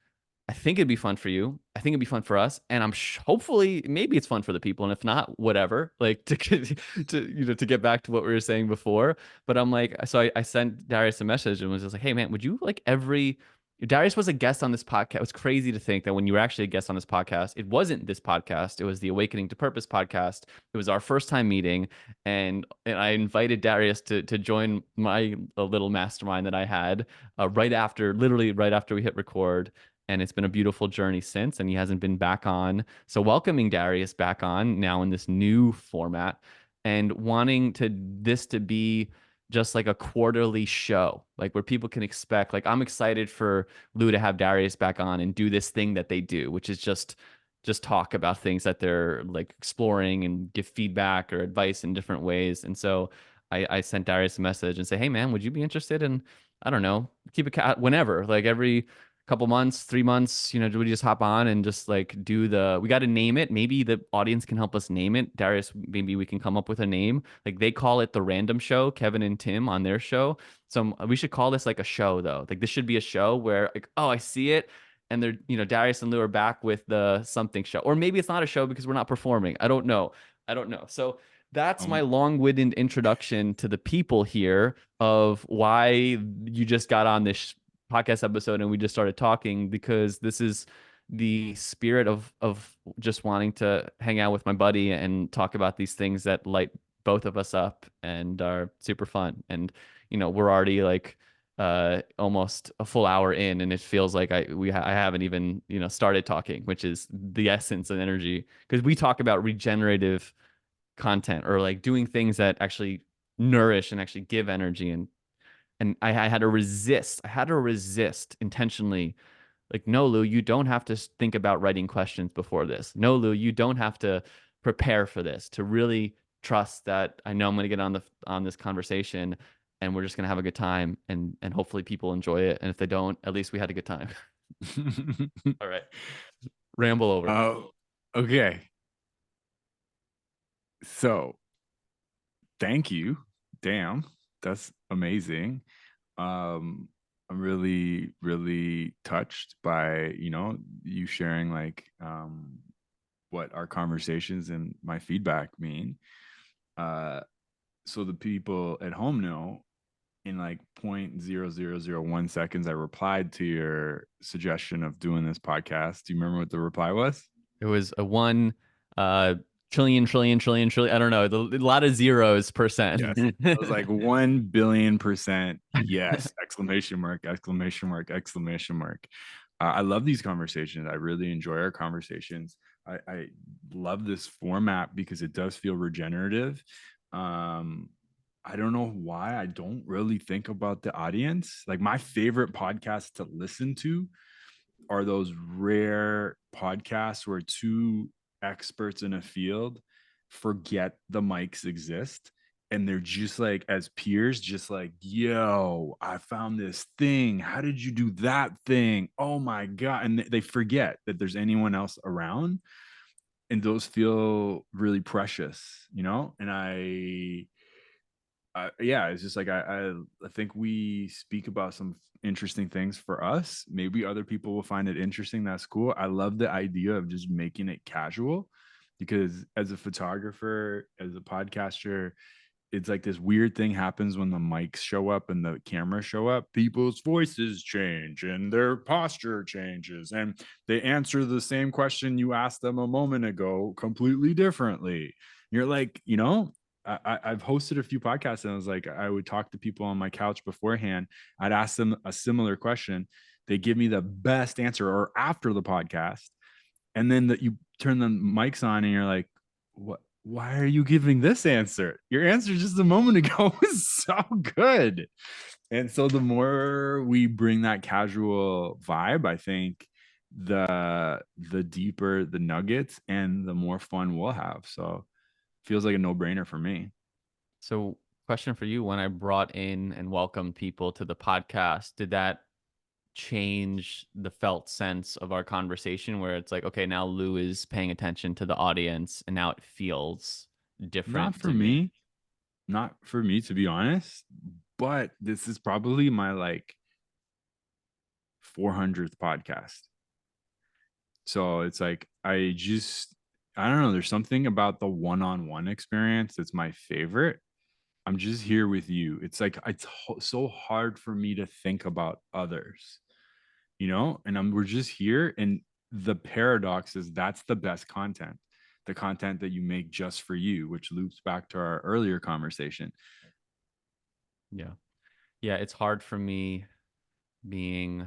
I think it'd be fun for you. I think it'd be fun for us, and hopefully maybe it's fun for the people, and if not, whatever. Like to get to get back to what we were saying before. But I'm like, so I sent Darius a message and was just like, hey man, would you like every Darius was a guest on this podcast. It was crazy to think that when you were actually a guest on this podcast, it wasn't this podcast. It was the Awakening to Purpose podcast. It was our first time meeting, and I invited Darius to join my little mastermind that I had literally right after we hit record, and it's been a beautiful journey since, and he hasn't been back on. So welcoming Darius back on now in this new format, and wanting this to be just like a quarterly show, like where people can expect, like I'm excited for Lou to have Darius back on and do this thing that they do, which is just talk about things that they're like exploring and give feedback or advice in different ways. And so I sent Darius a message and say, hey man, would you be interested in, I don't know, keep a cat whenever, like every couple months, 3 months, do we just hop on and just like we got to name it. Maybe the audience can help us name it. Darius, maybe we can come up with a name. Like they call it the Random Show, Kevin and Tim on their show. So we should call this like a show though. Like this should be a show where like, oh, I see it. And they're, Darius and Lou are back with the something show. Or maybe it's not a show because we're not performing. I don't know. I don't know. So that's my Um, long-winded introduction to the people here of why you just got on this podcast episode and we just started talking, because this is the spirit of just wanting to hang out with my buddy and talk about these things that light both of us up and are super fun. And we're already like almost a full hour in, and it feels like I haven't even started talking, which is the essence and energy, because we talk about regenerative content or like doing things that actually nourish and actually give energy. And I had to resist. I had to resist intentionally. Like, no, Lou, you don't have to think about writing questions before this. No, Lou, you don't have to prepare for this. To really trust that I know I'm going to get on this conversation, and we're just going to have a good time, and hopefully people enjoy it. And if they don't, at least we had a good time. All right, ramble over. oh, okay. So thank you. Damn, that's amazing. Um, I'm really, really touched by, you sharing like what our conversations and my feedback mean. Uh, so the people at home know in like 0.0001 seconds, I replied to your suggestion of doing this podcast. Do you remember what the reply was? It was a one uh trillion trillion trillion trillion. I don't know, a lot of zeros percent. Yes. I was like 1 billion% yes! Exclamation mark, exclamation mark, exclamation mark. I love these conversations. I really enjoy our conversations. I love this format because it does feel regenerative. Um, I don't know why I don't really think about the audience. Like my favorite podcasts to listen to are those rare podcasts where two experts in a field forget the mics exist, and they're just like, as peers, just like, yo, I found this thing, how did you do that thing, oh my god, and they forget that there's anyone else around, and those feel really precious, and yeah, it's just like I think we speak about some interesting things for us. Maybe other people will find it interesting. That's cool. I love the idea of just making it casual, because as a photographer, as a podcaster, it's like this weird thing happens when the mics show up and the cameras show up. People's voices change and their posture changes, and they answer the same question you asked them a moment ago completely differently. You're like, I've hosted a few podcasts, and I was like, I would talk to people on my couch beforehand. I'd ask them a similar question. They give me the best answer or after the podcast. And then that you turn the mics on and you're like, what? Why are you giving this answer? Your answer just a moment ago was so good. And so the more we bring that casual vibe, I think the deeper the nuggets and the more fun we'll have. So feels like a no-brainer for me. So, question for you: when I brought in and welcomed people to the podcast, did that change the felt sense of our conversation where it's like, okay, now Lou is paying attention to the audience and now it feels Not different for to me? me, not for me to be honest, but this is probably my like 400th podcast. So it's like I don't know, there's something about the one-on-one experience that's my favorite. I'm just here with you. It's like so hard for me to think about others, and we're just here. And the paradox is that's the best content, the content that you make just for you, which loops back to our earlier conversation. Yeah. Yeah, it's hard for me being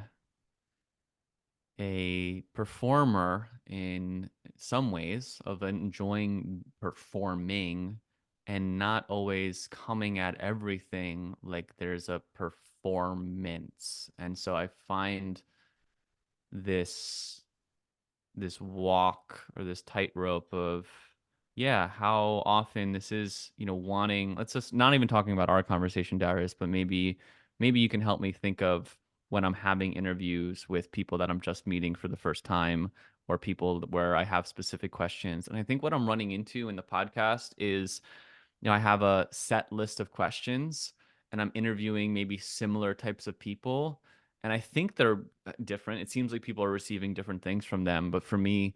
a performer in some ways of enjoying performing and not always coming at everything like there's a performance. And so I find this this walk or this tightrope of yeah, how often this is, wanting, let's just not even talking about our conversation, Darius, but maybe you can help me think of when I'm having interviews with people that I'm just meeting for the first time or people where I have specific questions. And I think what I'm running into in the podcast is, I have a set list of questions and I'm interviewing maybe similar types of people. And I think they're different. It seems like people are receiving different things from them. But for me,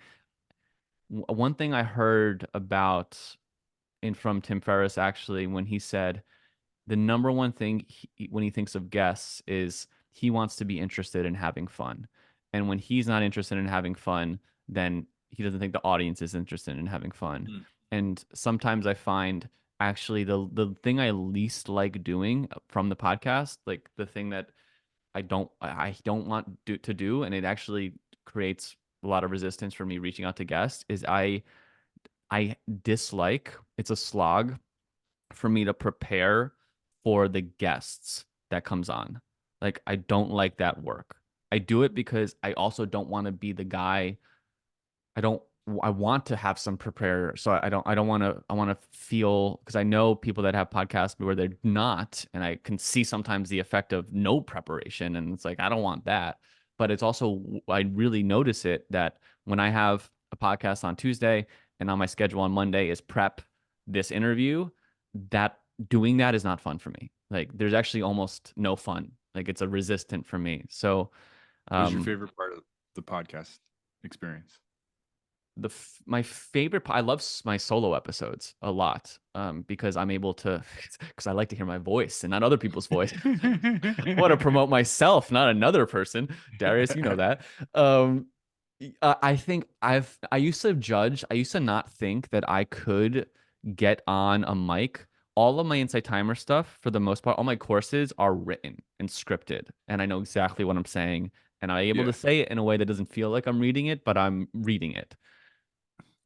one thing I heard about and from Tim Ferriss actually, when he said the number one thing when he thinks of guests is he wants to be interested in having fun. And when he's not interested in having fun, then he doesn't think the audience is interested in having fun. Mm. And sometimes I find actually the thing I least like doing from the podcast, like the thing that I don't want to do, and it actually creates a lot of resistance for me reaching out to guests, is I dislike, it's a slog for me to prepare for the guests that comes on. Like I don't like that work. I do it because I also don't want to be the guy. I don't I want to have some prepare. So I don't want to I want to feel because I know people that have podcasts where they're not, and I can see sometimes the effect of no preparation. And it's like I don't want that. But it's also I really notice it that when I have a podcast on Tuesday and on my schedule on Monday is prep this interview, that doing that is not fun for me. Like there's actually almost no fun. Like it's a resistant for me. So What is your um favorite part of the podcast experience? my favorite I love my solo episodes a lot because I'm able to because I like to hear my voice and not other people's voice. I want to promote myself, not another person. Darius, you know that. Um, I think I used to judge. I used to not think that I could get on a mic. All of my Insight Timer stuff, for the most part, all my courses are written and scripted, and I know exactly what I'm saying, and I'm able to Yeah. say it in a way that doesn't feel like I'm reading it, but I'm reading it.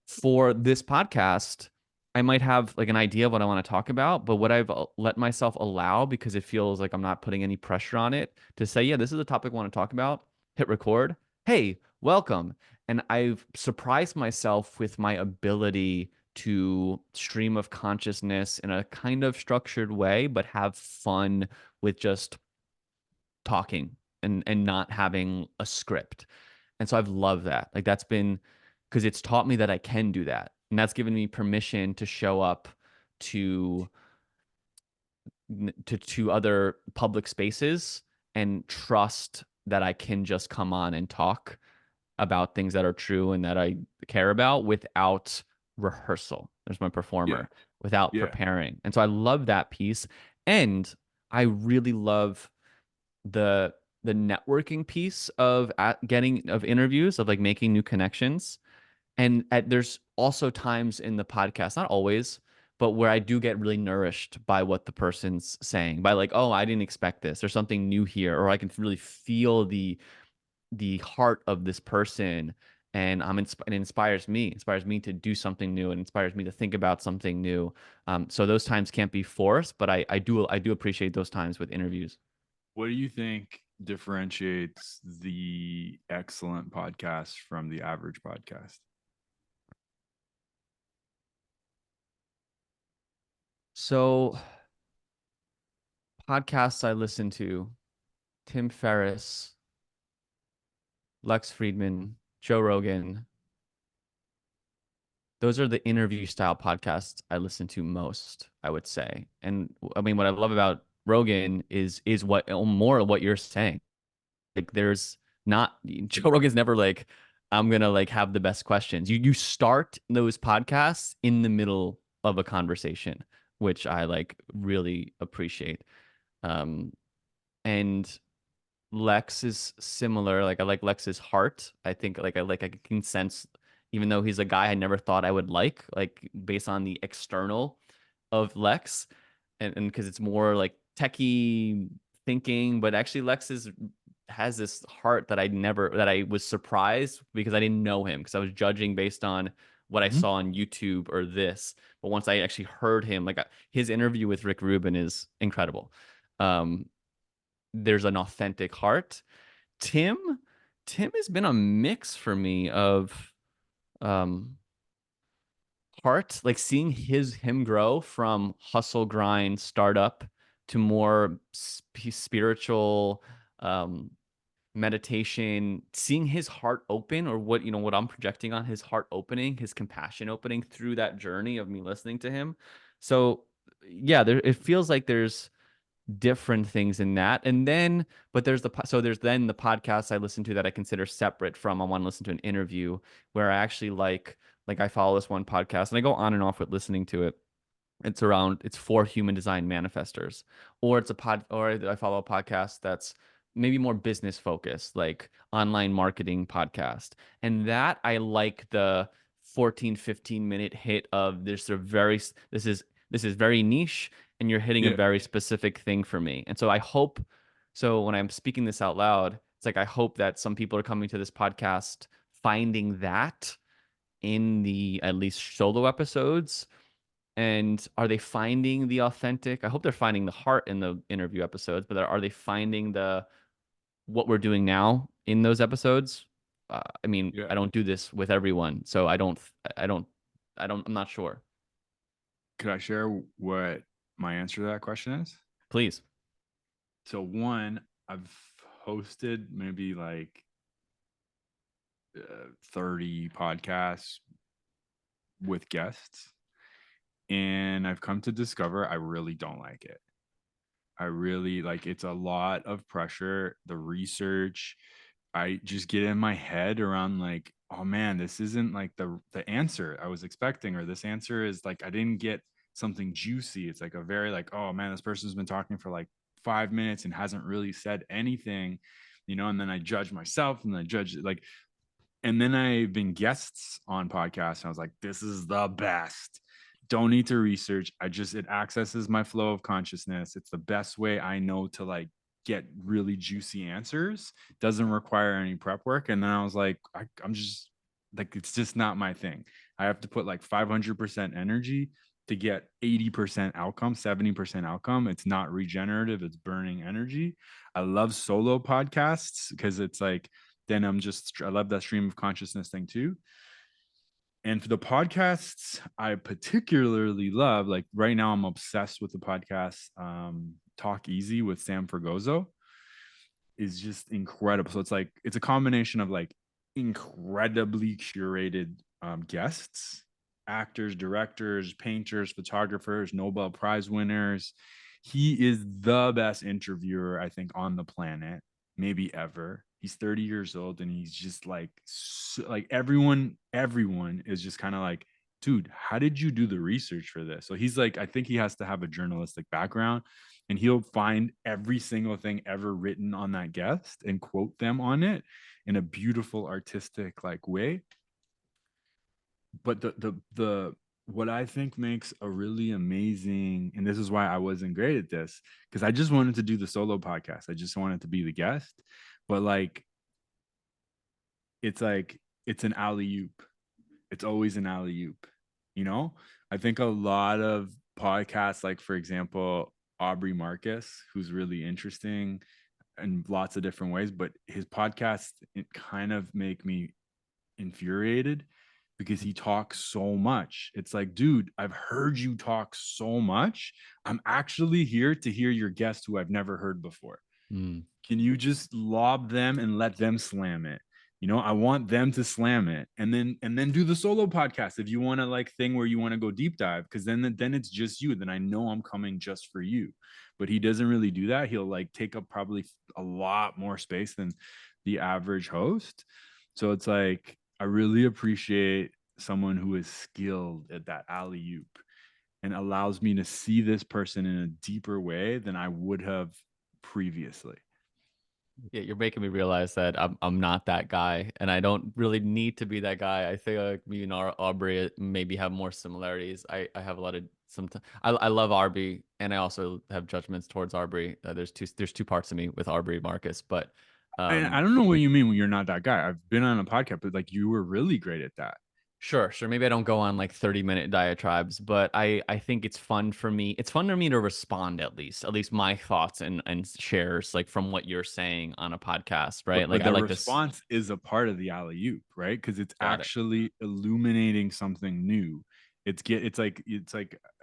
For this podcast, I might have like an idea of what I want to talk about, but what I've let myself allow because it feels like I'm not putting any pressure on it to say, yeah, this is the topic I want to talk about, hit record. Hey, welcome. And I've surprised myself with my ability to stream of consciousness in a kind of structured way, but have fun with just talking and not having a script. And so I've loved that. Like that's been because it's taught me that I can do that. And that's given me permission to show up to to other public spaces and trust that I can just come on and talk about things that are true and that I care about without rehearsal. There's my Yeah. performer without Yeah. preparing. And so I love that piece. And I really love the the networking piece of getting of interviews of like making new connections there's also times in the podcast, not always, but where I do get really nourished by what the person's saying, by like, oh, I didn't expect this. There's something new here, or I can really feel the heart of this person, and it inspires me to do something new, and inspires me to think about something new. So those times can't be forced, but I do appreciate those times with interviews. What do you think? differentiates the excellent podcast from the average podcast? So podcasts I listen to, Tim Ferriss, Lex Friedman, Joe Rogan, those are the interview style podcasts I listen to most, I would say. And I mean, what I love about Rogan is what more of what you're saying. Like there's not Joe Rogan's never like, I'm gonna like have the best questions. You start those podcasts in the middle of a conversation, which I like really appreciate. Um, and Lex is similar. Like I like Lex's heart. I think I can sense, even though he's a guy I never thought I would like based on the external of Lex, and because it's more like techie thinking, but actually Lex is has this heart that I was surprised because I didn't know him because I was judging based on what I Mm-hmm. saw on YouTube or this. But once I actually heard him, like his interview with Rick Rubin is incredible. Um, there's an authentic heart. Tim, Tim has been a mix for me of um heart, like seeing him grow from hustle grind startup to more spiritual um meditation, seeing his heart open, or what I'm projecting on his heart opening, his compassion opening through that journey of me listening to him. So yeah, it feels like there's different things in that. And then, but there's then the podcast I listen to that I consider separate from I want to listen to an interview where I actually like I follow this one podcast and I go on and off with listening to it. It's for human design manifestors, or or I follow a podcast that's maybe more business focused, like online marketing podcast. And that I like the 14-15 minute hit of this is very niche and you're hitting a Yeah. very specific thing for me. And so I hope, so when I'm speaking this out loud, it's like I hope that some people are coming to this podcast finding that in the at least solo episodes. And are they finding the authentic? I hope they're finding the heart in the interview episodes, but are they finding the what we're doing now in those episodes? I mean, Yeah. I don't do this with everyone, so I don't, I'm not sure. Could I share what my answer to that question is? Please. So one, I've hosted maybe like 30 podcasts with guests, and I've come to discover I really don't like it. I really like it's a lot of pressure, the research. I just get in my head around like, oh man, this isn't like the answer I was expecting, or this answer is like I didn't get something juicy. It's like a very like, oh man, this person's been talking for like 5 minutes and hasn't really said anything, and then I judge myself and I judge like, and then I've been guests on podcasts and I was like, this is the best. Don't need to research. It accesses my flow of consciousness. It's the best way I know to like get really juicy answers. Doesn't require any prep work. And then I was like, I'm just like, it's just not my thing. I have to put like 500% energy to get 80% outcome, 70% outcome. It's not regenerative, it's burning energy. I love solo podcasts because it's like, then I love that stream of consciousness thing too. And for the podcasts, I particularly love, like right now, I'm obsessed with the podcast Talk Easy with Sam Fergozo. Is just incredible. So it's a combination of like incredibly curated guests, actors, directors, painters, photographers, Nobel Prize winners. He is the best interviewer, I think, on the planet, maybe ever. He's 30 years old and he's just like like everyone is just kind of like, dude, how did you do the research for this? So he's like, I think he has to have a journalistic background, and he'll find every single thing ever written on that guest and quote them on it in a beautiful artistic like way. But the what I think makes a really amazing, and this is why I wasn't great at this, because I just wanted to do the solo podcast, I just wanted to be the guest, but like it's an alley oop, it's always an alley oop, you know. I think a lot of podcasts, like for example Aubrey Marcus, who's really interesting, in lots of different ways, but his podcasts it kind of make me infuriated because he talks so much. It's like, dude, I've heard you talk so much. I'm actually here to hear your guest who I've never heard before. Mm. Can you just lob them and let them slam it? You know, I want them to slam it, and then do the solo podcast if you want to like thing where you want to go deep dive, because then it's just you. Then I know I'm coming just for you. But he doesn't really do that. He'll like take up probably a lot more space than the average host. So it's like I really appreciate someone who is skilled at that alley oop and allows me to see this person in a deeper way than I would have previously. Yeah, you're making me realize that I'm not that guy, and I don't really need to be that guy. I think like me and Aubrey maybe have more similarities. I have a lot of sometimes I love Aubrey, and I also have judgments towards Aubrey. There's two parts of me with Aubrey Marcus, but I um don't know what you mean when you're not that guy. I've been on a podcast, but like you were really great at that. sure. Maybe I don't go on like 30-minute diatribes, but I think it's fun for me. It's fun for me to respond at least my thoughts and shares like from what you're saying on a podcast, right? Like But I the like this. response is a part of the alley oop, right? Because it's Got it. actually illuminating something new. It's like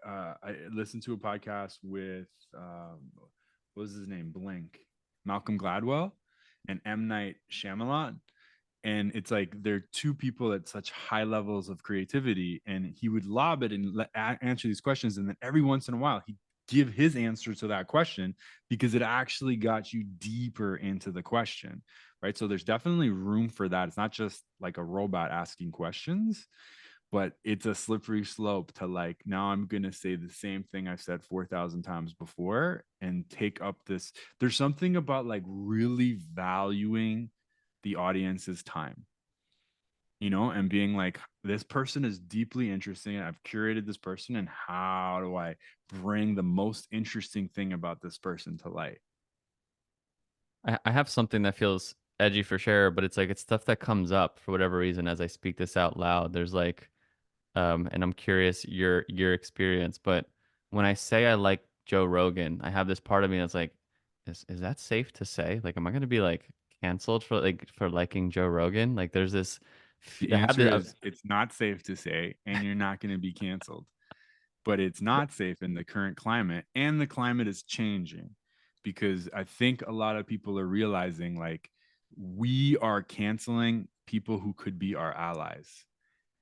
I listened to a podcast with what was his name? Blink, Malcolm Gladwell, and M Night Shyamalan, and it's like they're two people at such high levels of creativity, and he would lob it and answer these questions, and then every once in a while he'd give his answer to that question because it actually got you deeper into the question, right? So there's definitely room for that. It's not just like a robot asking questions, but it's a slippery slope to like, now I'm going to say the same thing I've said 4,000 times before and take up this. There's something about like really valuing the audience's time, and being like, this person is deeply interesting. I've curated this person, and how do I bring the most interesting thing about this person to light? I have something that feels edgy for sure, but it's like it's stuff that comes up for whatever reason as I speak this out loud. There's like, and I'm curious your experience, but when I say I like Joe Rogan, I have this part of me that's like, is that safe to say? Like, am I gonna be like canceled for liking Joe Rogan? Like, there's this. The I have answer this. is it's not safe to say, and you're not going to be canceled. But it's not safe in the current climate, and the climate is changing because I think a lot of people are realizing like we are canceling people who could be our allies.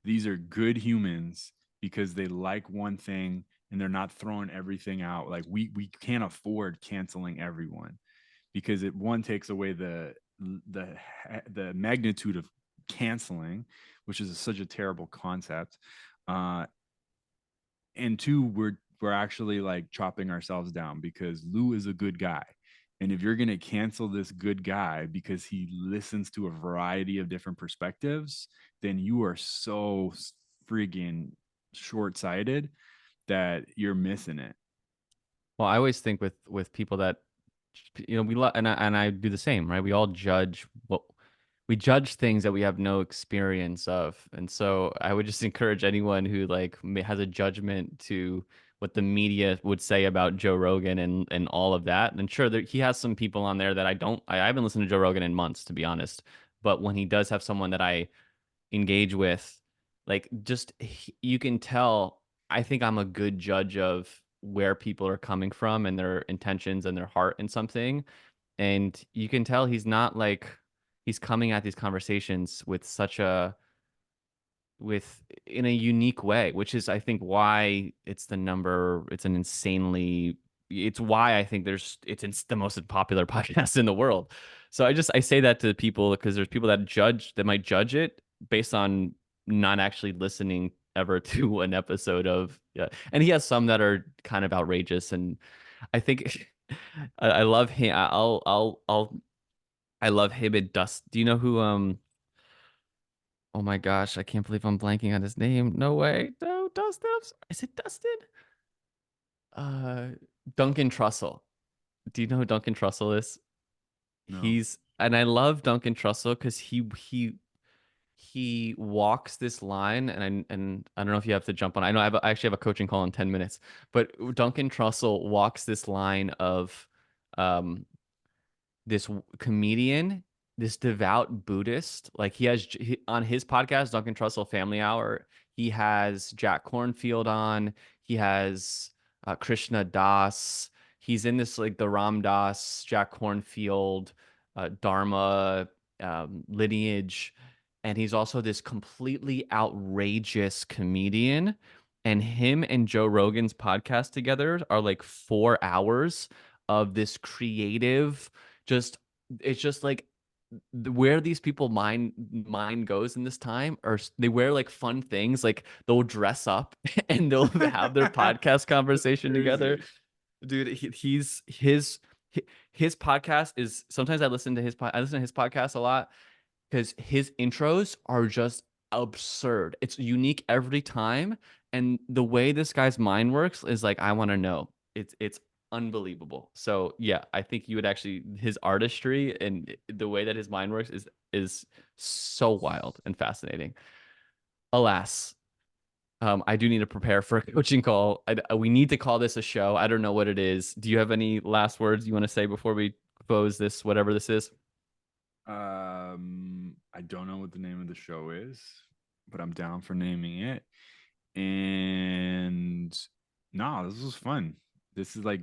These are good humans because they like one thing and they're not throwing everything out. Like we can't afford canceling everyone because it one takes away the the magnitude of canceling, which is such a terrible concept. And two, we're actually like chopping ourselves down because Lou is a good guy. And if you're going to cancel this good guy because he listens to a variety of different perspectives, then you are so friggin' short-sighted that you're missing it. Well, I always think with people that we love, and I do the same, right? We judge things that we have no experience of, and so I would just encourage anyone who like has a judgment to what the media would say about Joe Rogan and all of that. And sure, he has some people on there that I haven't listened to Joe Rogan in months, to be honest. But when he does have someone that I engage with, like just you can tell. I think I'm a good judge of where people are coming from and their intentions and their heart in something. And you can tell he's coming at these conversations with such a with in a unique way, which is I think why it's why I think it's the most popular podcast in the world. So I say that to people because there's people that might judge it based on not actually listening ever to an episode of, yeah. And he has some that are kind of outrageous, and I think I love him. I love him and Dust. Do you know who Oh my gosh, I can't believe I'm blanking on his name. No way. No, Dustin. Is it Dustin? Uh, Duncan Trussell. Do you know who Duncan Trussell is? No. And I love Duncan Trussell because he walks this line, and I don't know if you have to jump on. I know I actually have a coaching call in 10 minutes, but Duncan Trussell walks this line of um this comedian, this devout Buddhist. Like on his podcast, Duncan Trussell Family Hour, he has Jack Cornfield on. He has Krishna Das. He's in this like the Ram Dass, Jack Cornfield, Dharma lineage, and he's also this completely outrageous comedian. And him and Joe Rogan's podcast together are like 4 hours of this creative, just it's just like where these people mind goes in this time, or they wear like fun things, like they'll dress up and they'll have their podcast That's conversation together. crazy. Dude, he's his podcast is sometimes I listen to his podcast a lot because his intros are just absurd. It's unique every time, and the way this guy's mind works is like I want to know. It's unbelievable. So yeah, I think you would actually his artistry and the way that his mind works is so wild and fascinating. Alas, I do need to prepare for a coaching call. We need to call this a show. I don't know what it is. Do you have any last words you want to say before we close this, whatever this is? I don't know what the name of the show is, but I'm down for naming it. And no, this was fun. This is like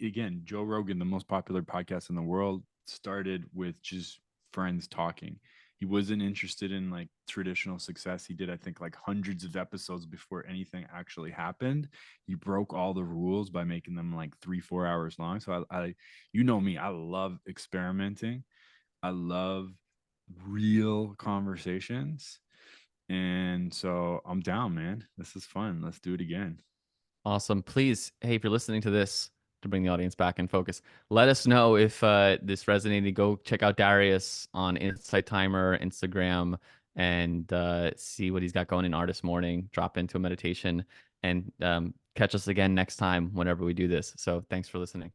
again, Joe Rogan, the most popular podcast in the world, started with just friends talking. He wasn't interested in like traditional success. He did, I think, like hundreds of episodes before anything actually happened. He broke all the rules by making them like 3, 4 hours long. So you know me, I love experimenting. I love real conversations. And so I'm down, man. This is fun. Let's do it again. Awesome. Please, hey, if you're listening to this, to bring the audience back in focus, let us know if this resonated. Go check out Darius on Insight Timer, Instagram, and see what he's got going in Artist Morning. Drop into a meditation and catch us again next time whenever we do this. So thanks for listening.